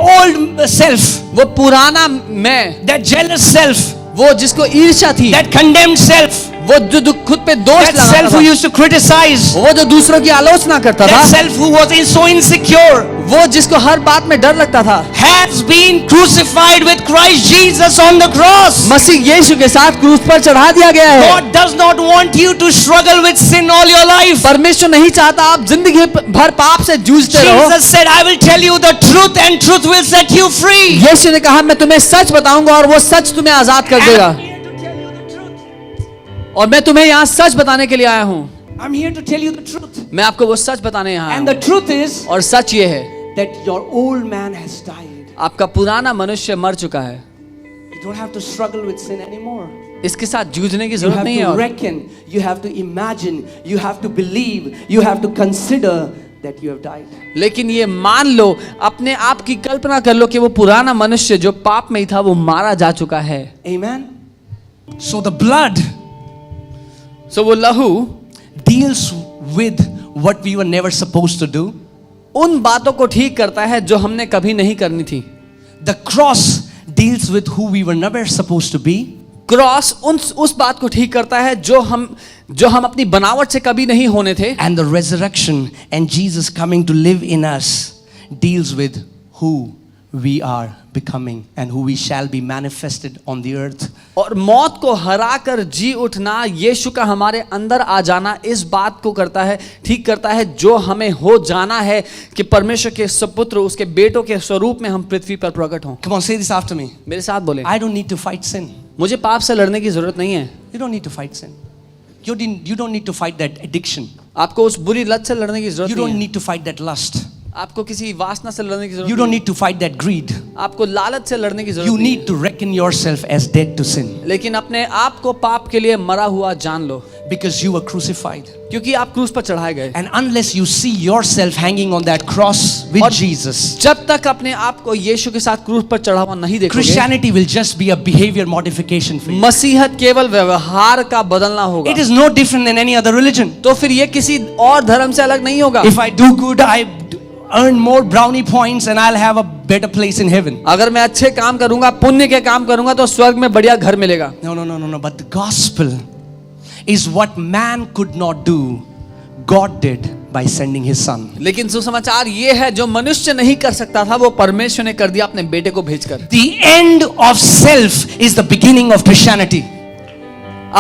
old self, वो पुराना मैं, that jealous self, वो जिसको ईर्ष्या थी, that condemned self, वो जो खुद पे दोष that लगाता self who था, used to criticize, वो जो दूसरों की आलोचना करता that था, self who was so insecure, वो जिसको हर बात में डर लगता था, has been crucified with Christ Jesus on the cross. मसीह यीशु के साथ क्रूस पर चढ़ा दिया गया है. God does not want you to struggle with sin all your life. परमेश्वर नहीं चाहता आप जिंदगी भर पाप से जूझते रहो. Jesus said, I will tell you the truth and truth will set you free. यीशु ने कहा मैं तुम्हें सच बताऊंगा और वो सच तुम्हें आजाद कर देगा. I'm here to tell you the truth. और मैं तुम्हें यहाँ सच बताने के लिए आया हूँ. I'm here to tell you the truth. मैं आपको वो सच बताने यहाँ आया And हूँ. the truth is और सच ये है that your old man has died. आपका पुराना मनुष्य मर चुका है. You don't have to struggle with sin anymore. इसके साथ जूझने की You जरूरत have नहीं है. to और reckon, you have to imagine, you have to believe, you have to consider that you have died. लेकिन ये मान लो, अपने आप की कल्पना कर लो कि वो पुराना मनुष्य जो पाप में ही था वो मारा जा चुका है. Amen. So the blood सो वो लहू deals with what we were never supposed to do. उन बातों को ठीक करता है जो हमने कभी नहीं करनी थी. The cross deals with who we were never supposed to be. Cross उस बात को ठीक करता है जो हम अपनी बनावट से कभी नहीं होने थे. And the resurrection and Jesus coming to live in us deals with who we are becoming and who we shall be manifested on the earth. और मौत को हराकर जी उठना, यीशु का हमारे अंदर आ जाना इस बात को करता है, ठीक करता है जो हमें हो जाना है कि परमेश्वर के सपुत्र, उसके बेटों के स्वरूप में हम पृथ्वी पर प्रकट हों. Come on, say this after me. मेरे साथ बोले. I don't need to fight sin. मुझे पाप से लड़ने की जरूरत नहीं है. You don't need to fight sin. You don't need to fight that addiction. आपको उस बुरी लत से लड़ने की जरूरत You नहीं don't है. need to fight that lust. आपको किसी वासना से लड़ने की जरूरत You नहीं don't है. need to fight that greed. आपको लालच से लड़ने की You जरूरत नहीं need to reckon yourself as dead to sin है. लेकिन अपने आप को पाप के लिए मरा हुआ जान लो, because you were crucified. क्योंकि आप क्रूस पर चढ़ाए गए. And unless you see yourself hanging on that cross with और Jesus, जब तक अपने आप को यीशु के साथ क्रूस पर चढ़ा हुआ नहीं देखोगे, Christianity will just be a behavior modification for you. मसीहत केवल व्यवहार का बदलना होगा. It is no different than any other religion. तो फिर ये किसी और धर्म से अलग नहीं होगा. If I do good, I earn more brownie points and I'll have a better place in heaven. अगर मैं अच्छे काम करूंगा, पुण्य के काम करूंगा, तो स्वर्ग में बढ़िया घर मिलेगा. No. But the gospel is what man could not do, God did by sending his son. लेकिन सुसमाचार ये है, जो मनुष्य नहीं कर सकता था वो परमेश्वर ने कर दिया अपने बेटे को भेजकर. The end of self is the beginning of Christianity.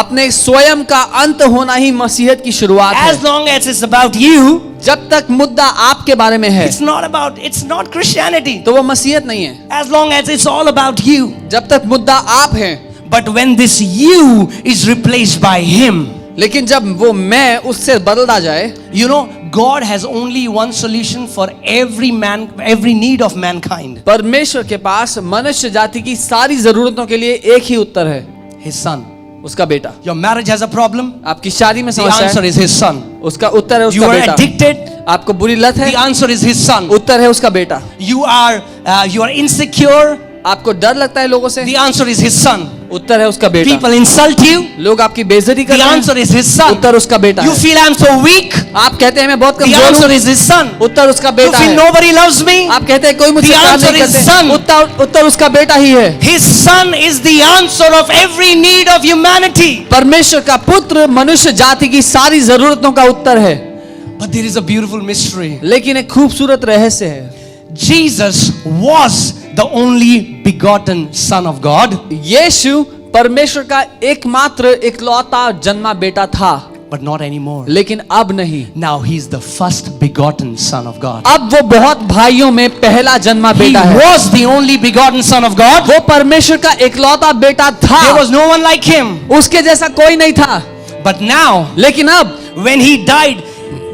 अपने स्वयं का अंत होना ही मसीहत की शुरुआत है. As long as it's about you, जब तक मुद्दा आपके बारे में है, it's not Christianity. तो वो मसीहत नहीं है. As long as it's all about you. जब तक मुद्दा आप हैं. But when this you is replaced by him, लेकिन जब वो मैं उससे बदला जाए, you know, God has only one solution for every need of mankind. परमेश्वर के पास मनुष्य जाति की सारी जरूरतों के लिए एक ही उत्तर है, His son. उसका बेटा. Your marriage has a problem? आपकी शादी में The समस्या answer है, is his son. उसका उत्तर है You उसका are बेटा. addicted? आपको बुरी लत है, The answer is his son. उत्तर है उसका बेटा. You are insecure? आपको डर लगता है लोगों से, The answer is his son. उत्तर है उसका बेटा. People insult you? लोग आपकी बेइज्जती The करते हैं, answer is his son. उत्तर उसका बेटा You है. feel I'm so weak? आप कहते हैं मैं बहुत The कमजोर answer हूँ, is his son. उत्तर उसका You बेटा feel है. nobody loves me? आप कहते हैं कोई मुझसे The प्यार answer नहीं is करते, son. उत्तर उसका बेटा ही है. His son is the answer of every need of humanity. परमेश्वर का पुत्र मनुष्य जाति की सारी जरूरतों का उत्तर है. But there is a beautiful mystery. लेकिन एक खूबसूरत रहस्य है. Jesus was the only begotten Son of God, यीशु परमेश्वर का एकमात्र इकलौता जन्मा बेटा था, but not anymore. लेकिन अब नहीं. Now he's the first begotten Son of God. अब वो बहुत भाइयों में पहला जन्मा He बेटा है. was the only begotten Son of God. वो परमेश्वर का इकलौता बेटा था. There was no one like him. उसके जैसा कोई नहीं था. But now, लेकिन अब when he died,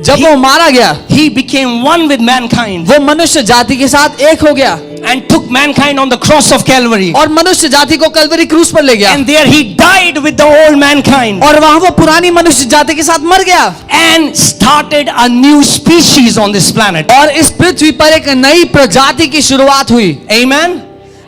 जब वो मारा गया, he became one with mankind वो मनुष्य जाति के साथ एक हो गया and took mankind on the cross of Calvary. और मनुष्य जाति को कलवरी क्रूस पर ले गया. And there he died with the old mankind और वहां वो पुरानी मनुष्य जाति के साथ मर गया and started a new species on this planet. और इस पृथ्वी पर एक नई प्रजाति की शुरुआत हुई. Amen.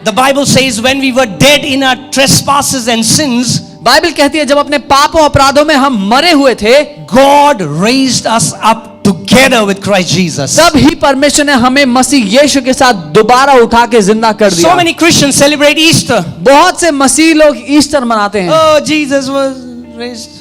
The Bible says when we were dead in our trespasses and sins, Bible कहती है जब अपने पापों अपराधों में हम मरे हुए थे, God raised us up together with Christ Jesus. तब ही परमेश्वर ने हमें मसीह यीशु के साथ दोबारा उठा के जिंदा कर दिया. So many Christians celebrate Easter. बहुत से मसीह लोग ईस्टर मनाते हैं. Oh, Jesus was raised.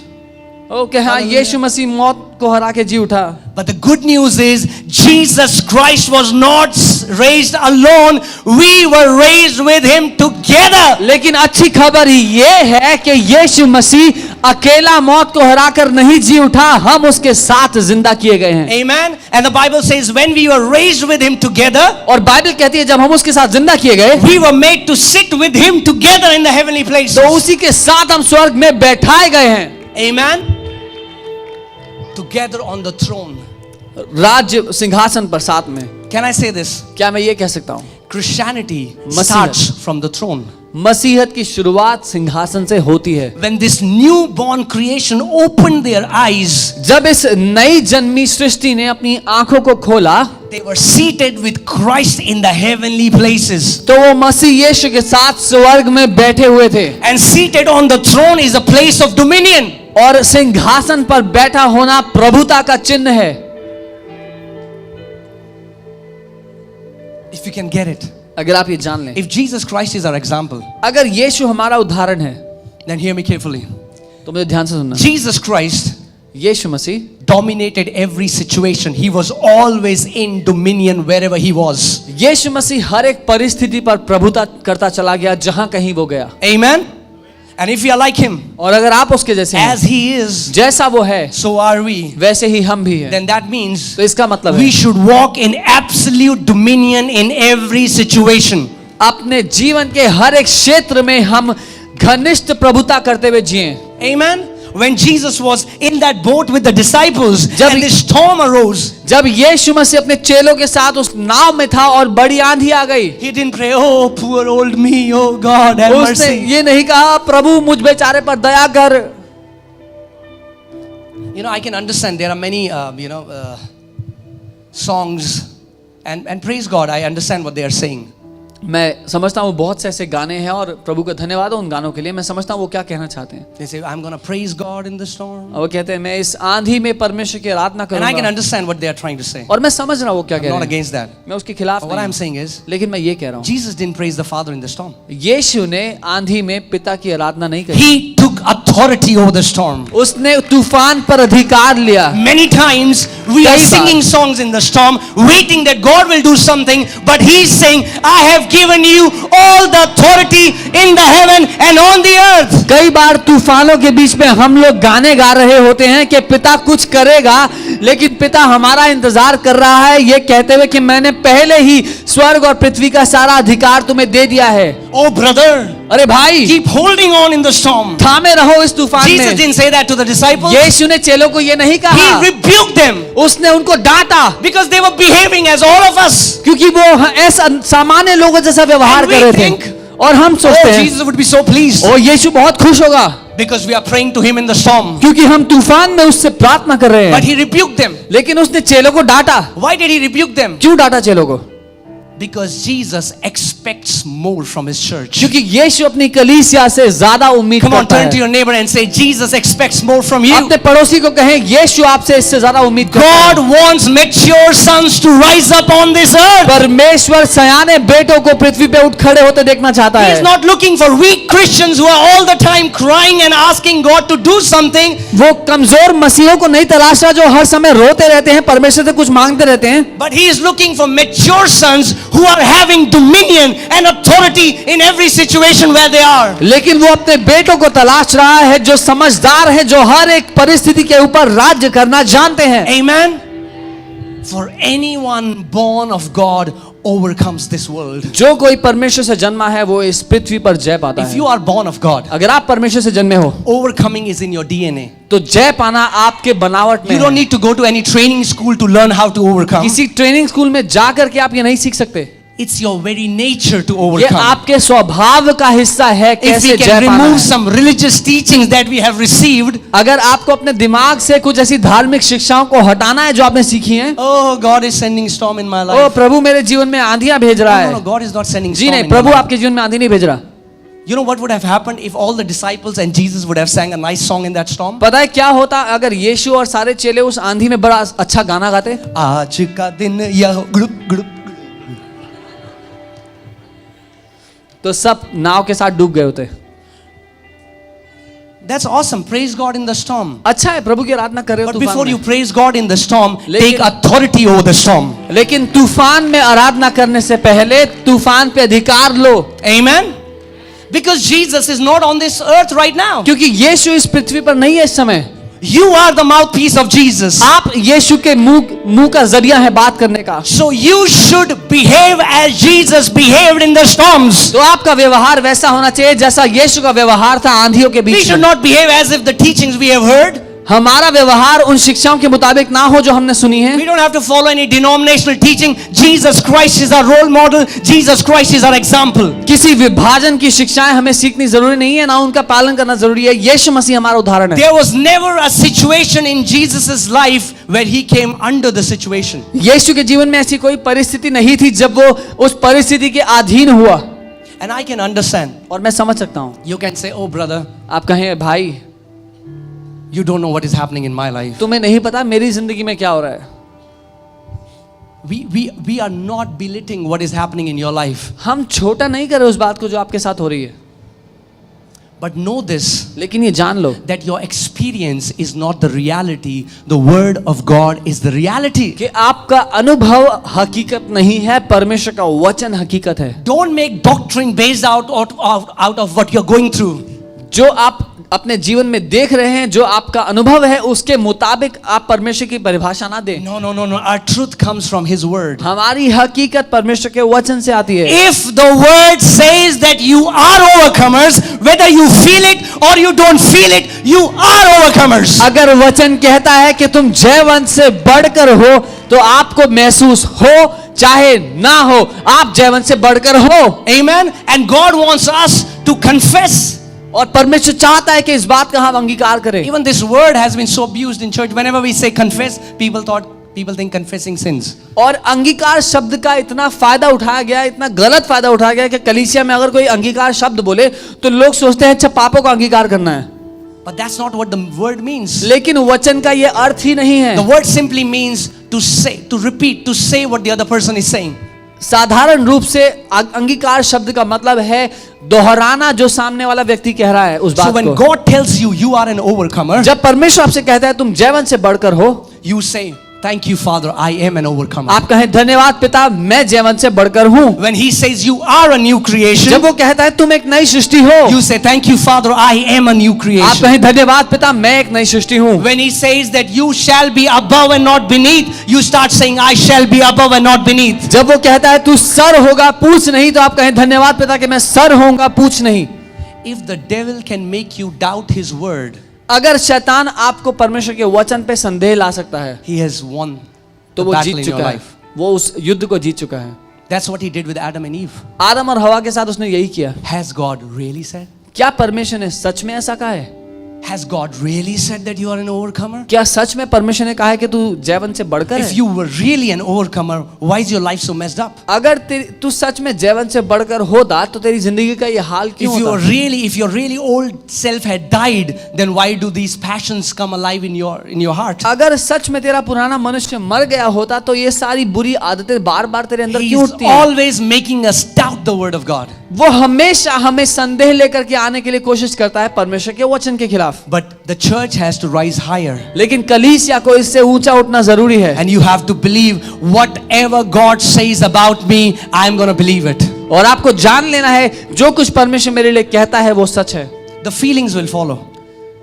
Okay हाँ, यीशु मसीह मौत को हरा के जी उठा. But the good news is Jesus Christ was not raised alone. We were raised with him together. लेकिन अच्छी खबर ये है कि यीशु मसीह अकेला मौत को हराकर नहीं जी उठा, हम उसके साथ जिंदा किए गए हैं. Amen. And the Bible says when we were raised with him together, और बाइबल कहती है जब हम उसके साथ जिंदा किए गए, we were made to sit with him together in the heavenly places. तो उसी के साथ हम स्वर्ग में बैठाए गए हैं. Amen. Together on the throne. राज्य सिंहासन पर साथ में. Can I say this? क्या मैं ये कह सकता हूँ? Christianity मसीहत. starts from the throne. मसीहत की शुरुआत सिंहासन से होती है. When this newborn creation opened their eyes, जब इस नई जन्मी सृष्टि ने अपनी आंखों को खोला, they were seated with Christ in the heavenly places. तो वो मसीह यीशु के साथ स्वर्ग में बैठे हुए थे. And seated on the throne is a place of dominion. और सिंहासन पर बैठा होना प्रभुता का चिन्ह है. If you can get it. अगर आप ये जान लें, If Jesus Christ is our example, अगर यीशु हमारा उदाहरण है, Then hear me carefully. तो मुझे ध्यान से सुनना। Jesus Christ Yeshu Masih dominated every situation. He was always in dominion wherever he was. यीशु मसीह हर एक परिस्थिति पर प्रभुता करता चला गया जहां कहीं वो गया। Amen. And if we are like him, और अगर आप उसके जैसे हैं, as he is, जैसा वो है, so are we. वैसे ही हम भी हैं। Then that means तो इसका मतलब we है should walk in absolute dominion in every situation. अपने जीवन के हर एक क्षेत्र में हम घनिष्ठ प्रभुता करते हुए जिएं। Amen. When Jesus was in that boat with the disciples जब- and the storm arose, जब यीशु मसीह अपने चेलों के साथ उस नाव में था और बड़ी आंधी आ गई, he didn't pray, "Oh, poor old me, oh God, have उसने mercy." ये नहीं कहा प्रभु मुझ बेचारे पर दया कर। You know, I can understand there are many, songs, and praise God, I understand what they are saying. मैं समझता हूँ बहुत से ऐसे गाने हैं और प्रभु का धन्यवाद हो उन गानों के लिए। मैं समझता हूँ वो क्या कहना चाहते हैं। They say, "I'm going to praise God in the storm." और वो कहते हैं मैं इस आंधी में परमेश्वर की आराधना And I can करूंगा। understand what they are trying to say. और मैं समझ रहा हूँ वो क्या I'm कह not रहे हैं। against that. मैं उसके खिलाफ But what नहीं I'm हूँ। saying is, लेकिन मैं ये कह रहा हूँ Jesus didn't praise the Father in the storm. यीशु ने आंधी में पिता की आराधना नहीं करी। He took authority over the storm. उसने तूफान पर अधिकार लिया। Many times we are कई बार। singing songs in the storm, waiting that God will do something, but He's saying, "I have given you all the authority in the heaven and on the earth." कई बार तूफानों के बीच में हम लोग गाने गा रहे होते हैं कि पिता कुछ करेगा, लेकिन पिता हमारा इंतजार कर रहा है ये कहते हुए कि मैंने पहले ही स्वर्ग और पृथ्वी का सारा अधिकार तुम्हें दे दिया है। Oh brother, अरे भाई keep holding on in the storm. थामे रहो इस तूफान Jesus में। didn't say that to the disciples. यीशु ने चेलों को ये नहीं कहा, He rebuked them उसने उनको डांटा because they were behaving as all of us. क्योंकि वो ऐसा सामान्य लोगों जैसा व्यवहार And कर we रहे think, थे। और हम सोचते Oh, हैं Jesus would be so pleased ओ यीशु बहुत खुश होगा because we are praying to Him in the storm. क्योंकि हम तूफान में उससे प्रार्थना कर रहे But हैं। He rebuked them. लेकिन उसने चेलों को डांटा। Why did He rebuke them? क्यों डांटा चेलों को? Because Jesus expects more from His church. क्योंकि यीशु अपनी कलीसिया से ज्यादा उम्मीद Come on, करता turn to है। your neighbor and say, "Jesus expects more from you." अपने पड़ोसी को कहें यीशु आपसे इससे ज्यादा उम्मीद करता God है। wants mature sons to rise up on this earth. परमेश्वर सयाने बेटों को पृथ्वी पे उठ खड़े होते देखना चाहता He है। is not looking for weak Christians who are all the time crying and asking God to do something. वो कमजोर मसीहों को नहीं तलाश रहा जो हर समय रोते रहते हैं, परमेश्वर से कुछ मांगते रहते हैं। But He is looking for mature sons who are having dominion and authority in every situation where they are. लेकिन वो अपने बेटों को तलाश रहा है जो समझदार है, जो हर एक परिस्थिति के ऊपर राज्य करना जानते हैं। Amen. For anyone born of God overcomes this world. जो कोई परमेश्वर से जन्मा है वो इस पृथ्वी पर जय पाता If है। you are born of God, अगर आप परमेश्वर से जन्मे हो overcoming is in your DNA. तो जय पाना आपके बनावट में You don't है। need to go to any training school to learn how to overcome. किसी ट्रेनिंग स्कूल में जा करके आप ये नहीं सीख सकते। It's your very nature to ये overcome. आपके स्वभाव का हिस्सा है If कैसे we जय can पाना remove है। some religious teachings that we have received, अगर आपको अपने दिमाग से कुछ ऐसी धार्मिक शिक्षाओं को हटाना है जो आपने सीखी हैं, "Oh, God is sending storm in my O life." प्रभु मेरे जीवन में आंधियां भेज रहा No, no, है। God is not sending ji storm नहीं, in my प्रभु life. आपके जीवन में आंधी नहीं भेज रहा। You know what would have happened if all the disciples and Jesus would have sang a nice song in that storm? पता है क्या होता अगर यीशु और सारे चेले उस आंधी में बड़ा अच्छा गाना गाते? आज का दिन यह गुड़ुप गुड़ुप। तो सब नाव के साथ डूब गए होते। That's awesome. Praise God in the storm. अच्छा है प्रभु की आराधना कर रहे हो But तूफान before में। you praise God in the storm, लेकिन- take authority over the storm. लेकिन तूफान में आराधना करने से पहले तूफान पे अधिकार लो, Amen? Because Jesus is not on this earth right now. क्योंकि यीशु इस पृथ्वी पर नहीं है इस समय। You are the mouthpiece of Jesus. आप यीशु के मुंह का जरिया है बात करने का। So you should behave as Jesus behaved in the storms. तो आपका व्यवहार वैसा होना चाहिए जैसा यीशु का व्यवहार था आंधियों के We बीच should में। not behave as if the teachings we have heard. हमारा व्यवहार उन शिक्षाओं के मुताबिक ना हो जो हमने सुनी है। We don't have to follow any denominational teaching. Jesus Christ is our role model. Jesus Christ is our example. किसी विभाजन की शिक्षाएं हमें सीखनी जरूरी नहीं है, ना उनका पालन करना जरूरी है। यीशु मसीह हमारा उदाहरण है। There was never a situation in Jesus' life where he came under the situation. यीशु के जीवन में ऐसी कोई परिस्थिति नहीं थी जब वो उस परिस्थिति के अधीन हुआ। And I can understand. और मैं समझ सकता हूँ। You can say, "Oh brother, आप कहें भाई you don't know what is happening in my life." तुम्हें नहीं पता मेरी जिंदगी में क्या हो रहा है। We are not belittling what is happening in your life. हम छोटा नहीं कर रहे उस बात को जो आपके साथ हो रही है। But know this, लेकिन ये जान लो that your experience is not the reality. The word of God is the reality. कि आपका अनुभव हकीकत नहीं है, परमेश्वर का वचन हकीकत है। Don't make doctrine based out of what you're going through. जो आप अपने जीवन में देख रहे हैं, जो आपका अनुभव है, उसके मुताबिक आप परमेश्वर की परिभाषा ना दें। No, no, no, no. Our truth comes from His word. हमारी हकीकत परमेश्वर के वचन से आती है। If the word says that you are overcomers, whether you feel it or you don't feel it, you are overcomers. अगर वचन कहता है कि तुम जयवंत से बढ़कर हो, तो आपको महसूस हो चाहे ना हो, आप जयवंत से बढ़कर हो। Amen. And God wants us to confess. और परमेश्वर चाहता है कि इस बात का हम अंगीकार करें। Even this word has been so abused in church. Whenever we say confess, people think confessing sins. और अंगीकार शब्द का इतना फायदा उठाया गया, इतना गलत फायदा उठाया गया कि कलीसिया में अगर कोई अंगीकार शब्द बोले तो लोग सोचते हैं अच्छा पापों का अंगीकार करना है। But that's not what the word means. लेकिन वचन का ये अर्थ ही नहीं है। The word simply means to say, to repeat, to say what the other person is saying. साधारण रूप से अंगीकार शब्द का मतलब है दोहराना जो सामने वाला व्यक्ति कह रहा है उस So बात when को। God tells you you are an overcomer, जब परमेश्वर आपसे कहता है तुम जयवंत से बढ़कर हो, you say, thank you, Father, I am an overcomer. आप कहें धन्यवाद पिता, मैं जयवंत से बढ़कर हूँ। When He says you are a new creation, जब वो कहता है तुम एक नई सृष्टि हो, you say, thank you, Father, I am a new आप creation. कहें धन्यवाद पिता, मैं एक नई सृष्टि हूँ। When He says that you shall be above and not beneath, you start saying, I shall be above and not beneath. जब वो कहता है तू सर होगा पूछ नहीं, तो आप कहें धन्यवाद पिता कि मैं सर होऊंगा पूछ नहीं। If the devil can make you doubt His word, अगर शैतान आपको परमेश्वर के वचन पे संदेह ला सकता है, he has won तो the वो battle जीत in your चुका है, life. वो उस युद्ध को जीत चुका है। That's what He did with Adam and Eve. आदम और हवा के साथ उसने यही किया। Has God really said? क्या परमेश्वर ने सच में ऐसा कहा है? Has God really said that you are an overcomer? क्या सच में परमेश्वर ने कहा है कि तू जयवंत से बढ़कर If है? you were really an overcomer, why is your life so messed up? अगर तू सच में जयवंत से बढ़कर होता तो तेरी जिंदगी का ये हाल क्यों If होता? your really old self had died, then why do these passions come alive in your heart? अगर सच में तेरा पुराना मनुष्य मर गया होता तो ये सारी बुरी आदतें बार बार तेरे अंदर He क्यों is उठती हैं? always making us doubt the word of God. वो हमेशा हमें संदेह लेकर के आने के लिए कोशिश करता है परमेश्वर के वचन के खिलाफ। But the church has to rise higher. लेकिन कलीसिया को इससे ऊंचा उठना जरूरी है। And you have to believe whatever God says about me, I am going to believe it. और आपको जान लेना है जो कुछ परमेश्वर मेरे लिए कहता है वो सच है। The feelings will follow.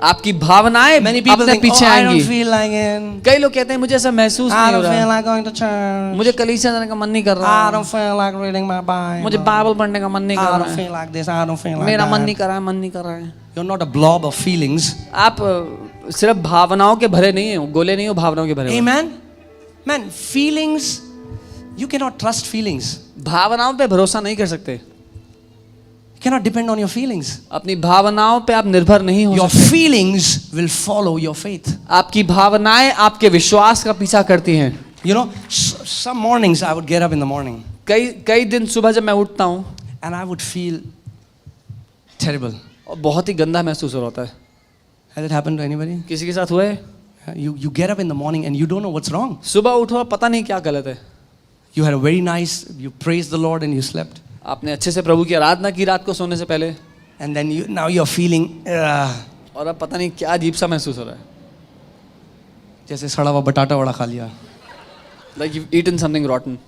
आपकी भावनाएं Many people अपने think, पीछे oh, I आएंगी। don't feel like it. कई लोग कहते हैं मुझे ऐसा महसूस I नहीं हो don't feel रहा, like going to church. मुझे कलीसिया जाने का मन नहीं कर I रहा, don't feel like reading my Bible. मुझे बाइबल पढ़ने का मन नहीं I कर don't रहा है, feel like this. I don't feel like मेरा मन नहीं that. कर रहा है, मन नहीं कर रहा है। You're not a blob of feelings. आप सिर्फ भावनाओं के भरे नहीं हो, गोले नहीं हो, भावनाओं के भरे हो। Amen. Man, feelings, you cannot trust feelings. भावनाओं पे भरोसा नहीं कर सकते। You cannot depend on your feelings. अपनी भावनाओं पे आप निर्भर नहीं हो Your सकते। feelings will follow your faith. आपकी भावनाएं आपके विश्वास का पीछा करती हैं। You know, some mornings I would get up in the morning कई दिन सुबह जब मैं उठता हूँ and I would feel terrible. और बहुत ही गंदा महसूस हो रहा होता है। Has it happened to anybody? किसी के साथ हुआ है? You get up in the morning and you don't know what's wrong. सुबह उठो और पता नहीं क्या गलत है। You had a very nice, you praised the Lord and you slept. आपने अच्छे से प्रभु की आराधना की रात को सोने से पहले, And then now you're feeling और अब पता नहीं क्या अजीब सा महसूस हो रहा है। जैसे सड़ा हुआ बटाटा वड़ा खा लिया. Like you've eaten something rotten.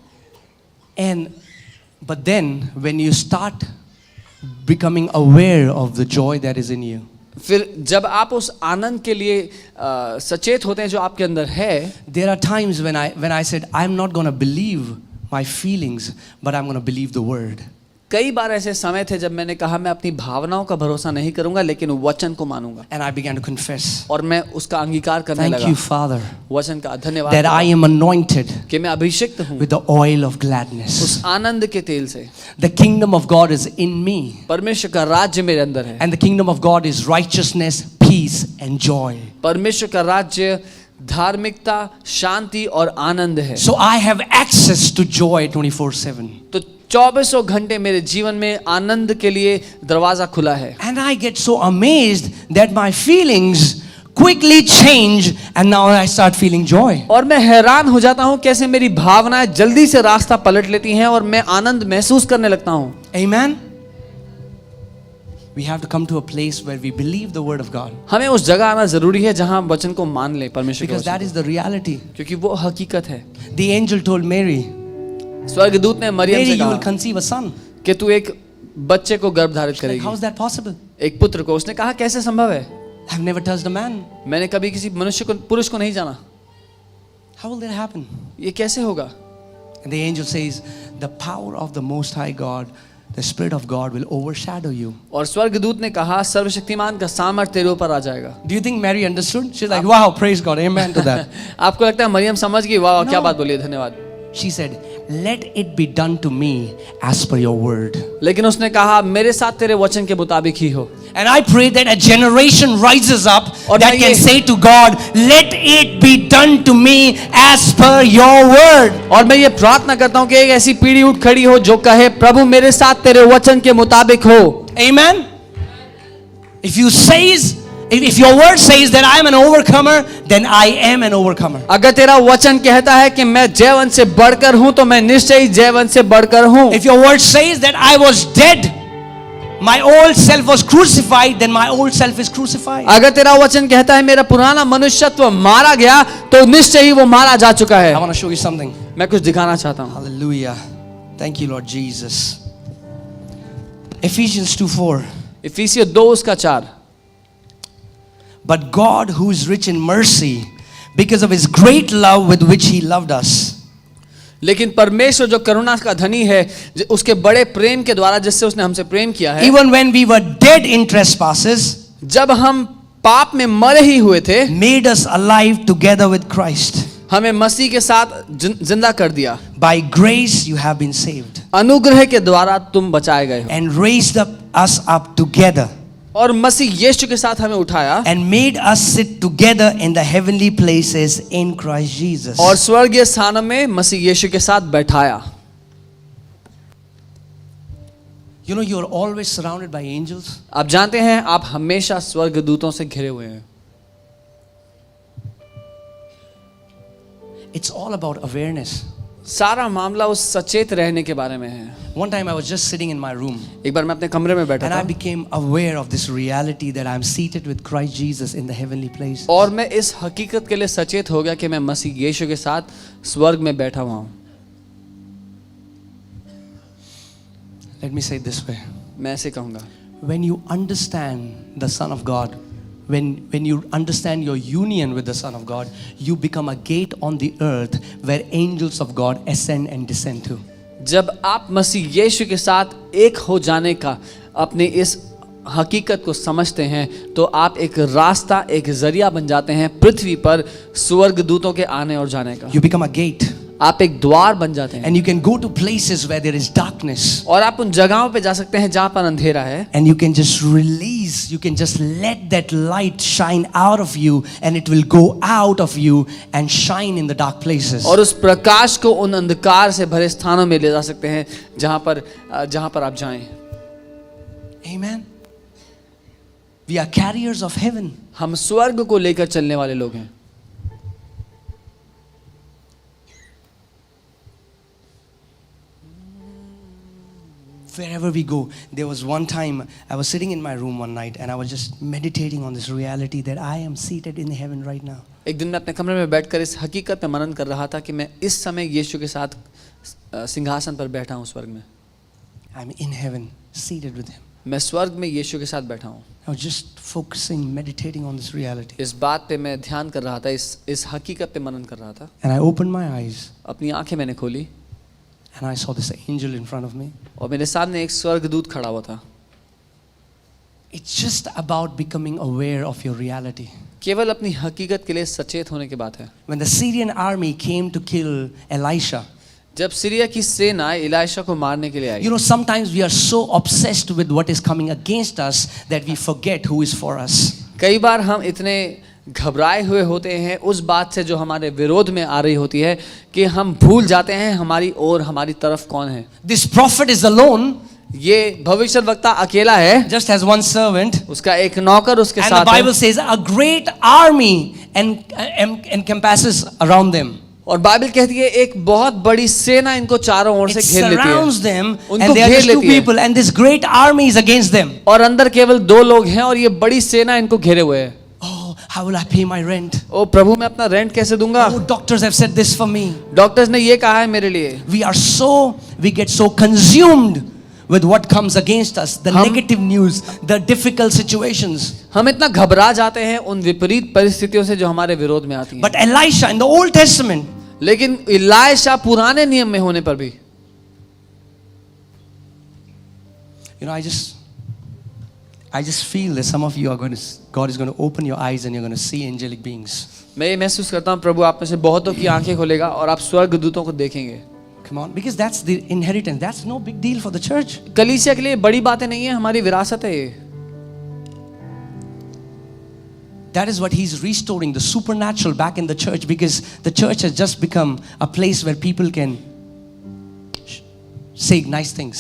But then when you start becoming aware of the joy that is in you, फिर जब आप उस आनंद के लिए सचेत होते हैं जो आपके अंदर है, there are times when I said I'm not going to believe my feelings, but I'm going to believe the word. कई बार ऐसे समय थे जब मैंने कहा मैं अपनी भावनाओं का भरोसा नहीं करूंगा लेकिन वचन को मानूंगा, And I began to confess. और मैं उसका अंगीकार करने Thank लगा। you, Father, वचन का धन्यवाद that I am anointed कि मैं अभिषिक्त हूँ with the oil of gladness. उस आनंद के तेल से। The kingdom of God is in me, परमेश्वर का राज्य मेरे अंदर है, and the kingdom of God is righteousness, peace, and joy. परमेश्वर का राज्य धार्मिकता, शांति और आनंद है। So I have access to joy 24/7. तो 24 घंटे मेरे जीवन में आनंद के लिए दरवाजा खुला है। And I get so amazed that my feelings quickly change and now I start feeling joy. और मैं हैरान हो जाता हूँ कैसे मेरी भावनाएं जल्दी से रास्ता पलट लेती हैं और मैं आनंद महसूस करने लगता हूँ। Amen. We have to come to a place where we believe the word of God, हमें उस जगह आना जरूरी है जहां हम वचन को मान ले, परमेश्वर के because that वचन is the reality. को, क्योंकि वो हकीकत है। The angel told Mary, स्वर्गदूत ने मरियम Mary, से you will कहा conceive a son. कि तू एक बच्चे को गर्भ धारित Like, करेगी, how is that possible? एक पुत्र को। उसने कहा कैसे संभव है, I've never touched a man. मैंने कभी किसी मनुष्य को, पुरुष को नहीं जाना, How will that happen? ये कैसे होगा। And the angel says, the power of the Most High God, the Spirit of God will overshadow you. और स्वर्गदूत ने कहा सर्वशक्तिमान का सामर्थ तेरे ऊपर आ जाएगा। Do you think Mary understood? She's like, wow, praise God, amen to that. आपको लगता है मरियम समझ गई, वाह क्या No. बात बोली है, धन्यवाद। She said, let it be done to me as per your word. लेकिन उसने कहा मेरे साथ तेरे वचन के मुताबिक ही हो। And I pray that a generation rises up और that मैं can ये- say to God, let it be done to me as per your word. और मैं ये प्रार्थना करता हूँ कि एक ऐसी पीढ़ी उठ खड़ी हो जो कहे प्रभु मेरे साथ तेरे वचन के मुताबिक हो। Amen. If you says, if your word says that I am an overcomer, then I am an overcomer. अगर तेरा वचन कहता है कि मैं जयवंत से बढ़कर हूं तो मैं निश्चय ही जयवंत से बढ़कर हूं। If your word says that I was dead, my old self was crucified, then my old self is crucified. अगर तेरा वचन कहता है मेरा पुराना मनुष्यत्व मारा गया तो निश्चय ही वो मारा जा चुका है। I want to show you something. मैं कुछ दिखाना चाहता हूँ। Hallelujah. Thank you, Lord Jesus. Ephesians 2:4. इफिसियों 2:4। But God, who is rich in mercy, because of his great love with which he loved us. लेकिन परमेश्वर जो करुणा का धनी है, उसके बड़े प्रेम के द्वारा जिससे उसने हमसे प्रेम किया है, Even when we were dead in trespasses, जब हम पाप में मरे ही हुए थे, made us alive together with Christ. हमें मसीह के साथ जिंदा कर दिया। By grace you have been saved. अनुग्रह के द्वारा तुम बचाए गए हो। And raised us up together. और मसीह यीशु के साथ हमें उठाया And made us sit together in the heavenly places in Christ Jesus. और स्वर्गीय स्थानों में मसीह यीशु के साथ बैठाया। You know, you are always surrounded by angels. आप जानते हैं आप हमेशा स्वर्गदूतों से घिरे हुए हैं। It's all about awareness. सारा मामला उस सचेत रहने के बारे में है। One time I was just sitting in my room एक बार मैं अपने कमरे में बैठा and I था became aware of this reality that I'm seated with Christ Jesus in the heavenly places. और मैं इस हकीकत के लिए सचेत हो गया कि मैं मसीह यीशु के साथ स्वर्ग में बैठा हुआ हूँ। Let me say it this way. मैं ऐसे कहूँगा, When you understand the Son of God, when you understand your union with the Son of God, you become a gate on the earth where angels of God ascend and descend to. जब आप मसीह यीशु के साथ एक हो जाने का अपने इस हकीकत को समझते हैं तो आप एक रास्ता, एक जरिया बन जाते हैं पृथ्वी पर स्वर्गदूतों के आने और जाने का। You become a gate. आप एक द्वार बन जाते हैं And you can go to places where there is darkness. और आप उन जगहों पे जा सकते हैं जहां पर अंधेरा है And you can just release, you can just let that light shine out of you and it will go out of you and shine in the dark places. और उस प्रकाश को उन अंधकार से भरे स्थानों में ले जा सकते हैं जहां पर आप जाएं। Amen. We are carriers of heaven. हम स्वर्ग को लेकर चलने वाले लोग हैं। Wherever we go, there was one time I was sitting in my room one night and I was just meditating on this reality that I am seated in heaven right now. एक दिन मैं अपने कमरे में बैठकर इस हकीकत पे मनन कर रहा था कि मैं इस समय यीशु के साथ सिंहासन पर बैठा हूँ स्वर्ग में। I'm in heaven, seated with him. मैं स्वर्ग में यीशु के साथ बैठा हूँ। I was just focusing, meditating on this reality. इस बात पे मैं ध्यान कर रहा था, इस हकीकत पे मनन कर रहा था। And I opened my eyes अपनी आंखें मैंने खोली and I saw this angel in front of me. और मेरे सामने एक स्वर्गदूत खड़ा हुआ था। It's just about becoming aware of your reality. केवल अपनी हकीकत के लिए सचेत होने की बात है। When the Syrian army came to kill Elisha, जब सीरिया की सेना इलाइशा को मारने के लिए आई, you know, sometimes we are so obsessed with what is coming against us that we forget who is for us. कई बार हम इतने घबराए हुए होते हैं उस बात से जो हमारे विरोध में आ रही होती है कि हम भूल जाते हैं हमारी ओर, हमारी तरफ कौन है। This prophet is alone, ये भविष्यवक्ता अकेला है, just has one servant. उसका एक नौकर उसके And the साथ Bible है says a great army encompasses around them. और बाइबल कहती है एक बहुत बड़ी सेना इनको चारों ओर It से घेर लेती surrounds है them, उनको and there are घेर just two लेती है people, and this great army is against them. और अंदर केवल 2 लोग हैं और ये बड़ी सेना इनको घेरे हुए है। Oh, how will I pay my rent? ओ प्रभु मैं अपना रेंट कैसे दूंगा? Oh, doctors have said this for me. Doctors ने ये कहा है मेरे लिए। We get so consumed with what comes against us, the negative news, the difficult situations. हम इतना घबरा जाते हैं उन विपरीत परिस्थितियों से जो हमारे विरोध में आती हैं। But Elisha in the Old Testament, लेकिन इलायशा पुराने नियम में होने पर भी, you know, I just feel that some of you are God is going to open your eyes and you're going to see angelic beings. मैं ये महसूस करता हूँ प्रभु आप में से बहुतों की आंखें खोलेगा और आप स्वर्गदूतों को देखेंगे। Come on, because that's the inheritance. That's no big deal for the church. कलीसिया के लिए बड़ी बातें नहीं है, हमारी विरासत है ये। That is what he's restoring, the supernatural back in the church, because the church has just become a place where people can say nice things.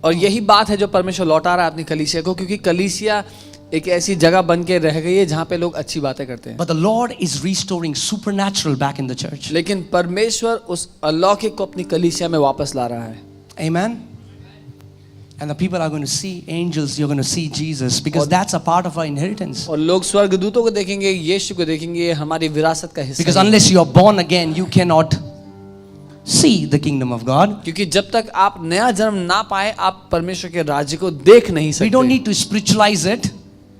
और यही बात है जो परमेश्वर लौटा रहा है अपनी कलीसिया को, क्योंकि कलीसिया एक ऐसी जगह बन के रह गई है जहाँ पे लोग अच्छी बातें करते हैं। But the Lord is restoring supernatural back in the church. लेकिन परमेश्वर उस अलौकिक को अपनी कलीसिया में वापस ला रहा है। Amen. And the people are going to see angels, you're going to see Jesus, because that's a part of our inheritance. और लोग स्वर्गदूतों को देखेंगे, यीशु को देखेंगे, ये हमारी विरासत का हिस्सा है। Because unless you are born again, you cannot see the kingdom of God. क्योंकि जब तक आप नया जन्म ना पाए आप परमेश्वर के राज्य को देख नहीं सकते। We don't need to spiritualize it.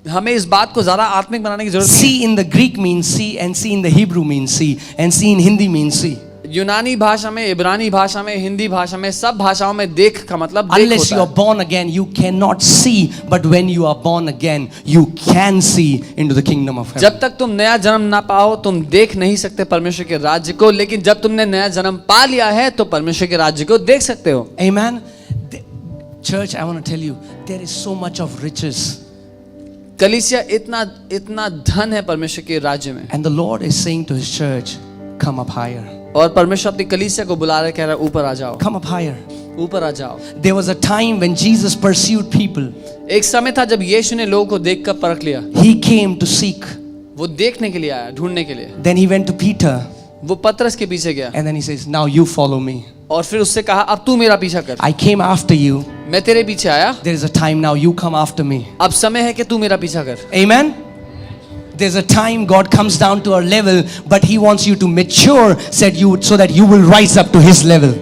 हमें इस बात को ज्यादा आत्मिक बनाने की जरूरत नहीं। See in the Greek means see, and see in the Hebrew means see, and see in Hindi means see. यूनानी भाषा में, इब्रानी भाषा में, हिंदी भाषा में, सब भाषाओं में देख का मतलब देख Unless you होता are born again, you cannot see. But when you are born again, you can see into the kingdom of है। heaven. जब तक तुम नया जन्म ना पाओ तुम देख नहीं सकते परमेश्वर के राज्य को, लेकिन जब तुमने नया जन्म पा लिया है तो परमेश्वर के राज्य को देख सकते हो। Amen. Church, I want to tell you, there is so much of riches. कलीसिया इतना धन है परमेश्वर के राज्य में। And the Lord is saying to His church, come up higher. और परमेश्वर अपनी कलीसिया को बुला रहे, कह रहा है ऊपर आ जाओ, Come up higher. ऊपर आ जाओ। There was a time when Jesus pursued people. एक समय था जब यीशु ने लोगों को देखकर परख लिया। He came to seek. वो देखने के लिए आया, ढूंढने के लिए। Then He went to Peter. वो पतरस के पीछे गया And then He says, now you follow me. और फिर उससे कहा अब तू मेरा पीछा कर। I came after you. मैं तेरे पीछे आया, There is a time now you come after me. अब समय है कि तू मेरा पीछा कर। Amen. There's a time God comes down to our level, but He wants you to mature, so that you will rise up to His level.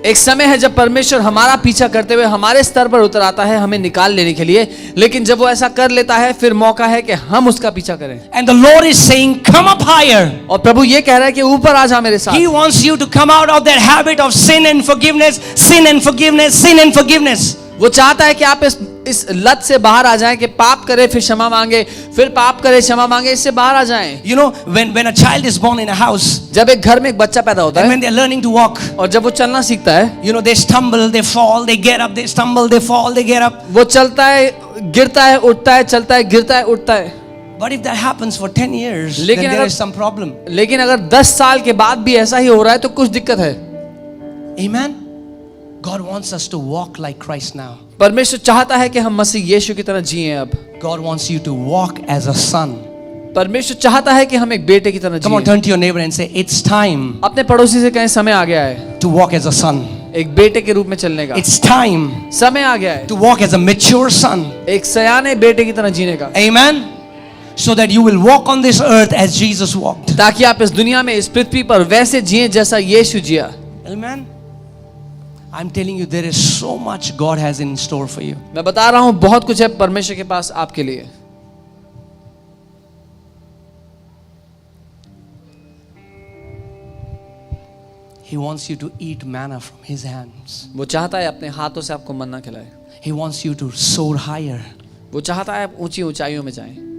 एक समय है जब परमेश्वर हमारा पीछा करते हुए हमारे स्तर पर उतर आता है हमें निकाल लेने के लिए, लेकिन जब वो ऐसा कर लेता है फिर मौका है कि हम उसका पीछा करें। And the Lord is saying, come up higher. और प्रभु ये कह रहा है कि ऊपर आ जा मेरे साथ। He wants you to come out of that habit of sin and forgiveness, sin and forgiveness, sin and forgiveness. वो चाहता है कि आप इस लत से बाहर आ जाएं कि पाप करे फिर क्षमा मांगे, फिर पाप करे क्षमा मांगे, इससे बाहर आ जाएं। You know, when a child is born in a house, जब एक घर में एक बच्चा पैदा होता and है when they're learning to walk, और जब वो चलना सीखता है, you know, they stumble, they fall, they get up, they stumble, they fall, they get up. वो चलता है, गिरता है, उठता है, चलता है, गिरता है, उठता है। But if that happens for 10 years, then लेकिन there अगर- is some problem. लेकिन अगर 10 साल के बाद भी ऐसा ही हो रहा है तो कुछ दिक्कत है। Amen. God wants us to walk like Christ now. परमेश्वर चाहता है कि हम मसीह यीशु की तरह जिएं अब। God wants you to walk as a son. परमेश्वर चाहता है कि हम एक बेटे की तरह Come on, जिएं। turn to your neighbor and say, it's time अपने पड़ोसी से कहें समय आ गया है to walk as a son. एक बेटे के रूप में चलने का। It's time समय आ गया है to walk as a mature son. एक सयाने बेटे की तरह जीने का, Amen. So that you will walk on this earth as Jesus walked. ताकि आप इस दुनिया में, इस पृथ्वी पर वैसे जिए जैसा यीशु जिया। Amen. I'm telling you, there is so much God has in store for you. मैं बता रहा हूं बहुत कुछ है परमेश्वर के पास आपके लिए। He wants you to eat manna from His hands. वो चाहता है अपने हाथों से आपको मन्ना खिलाए। He wants you to soar higher. वो चाहता है आप ऊंची ऊंचाइयों में जाएं।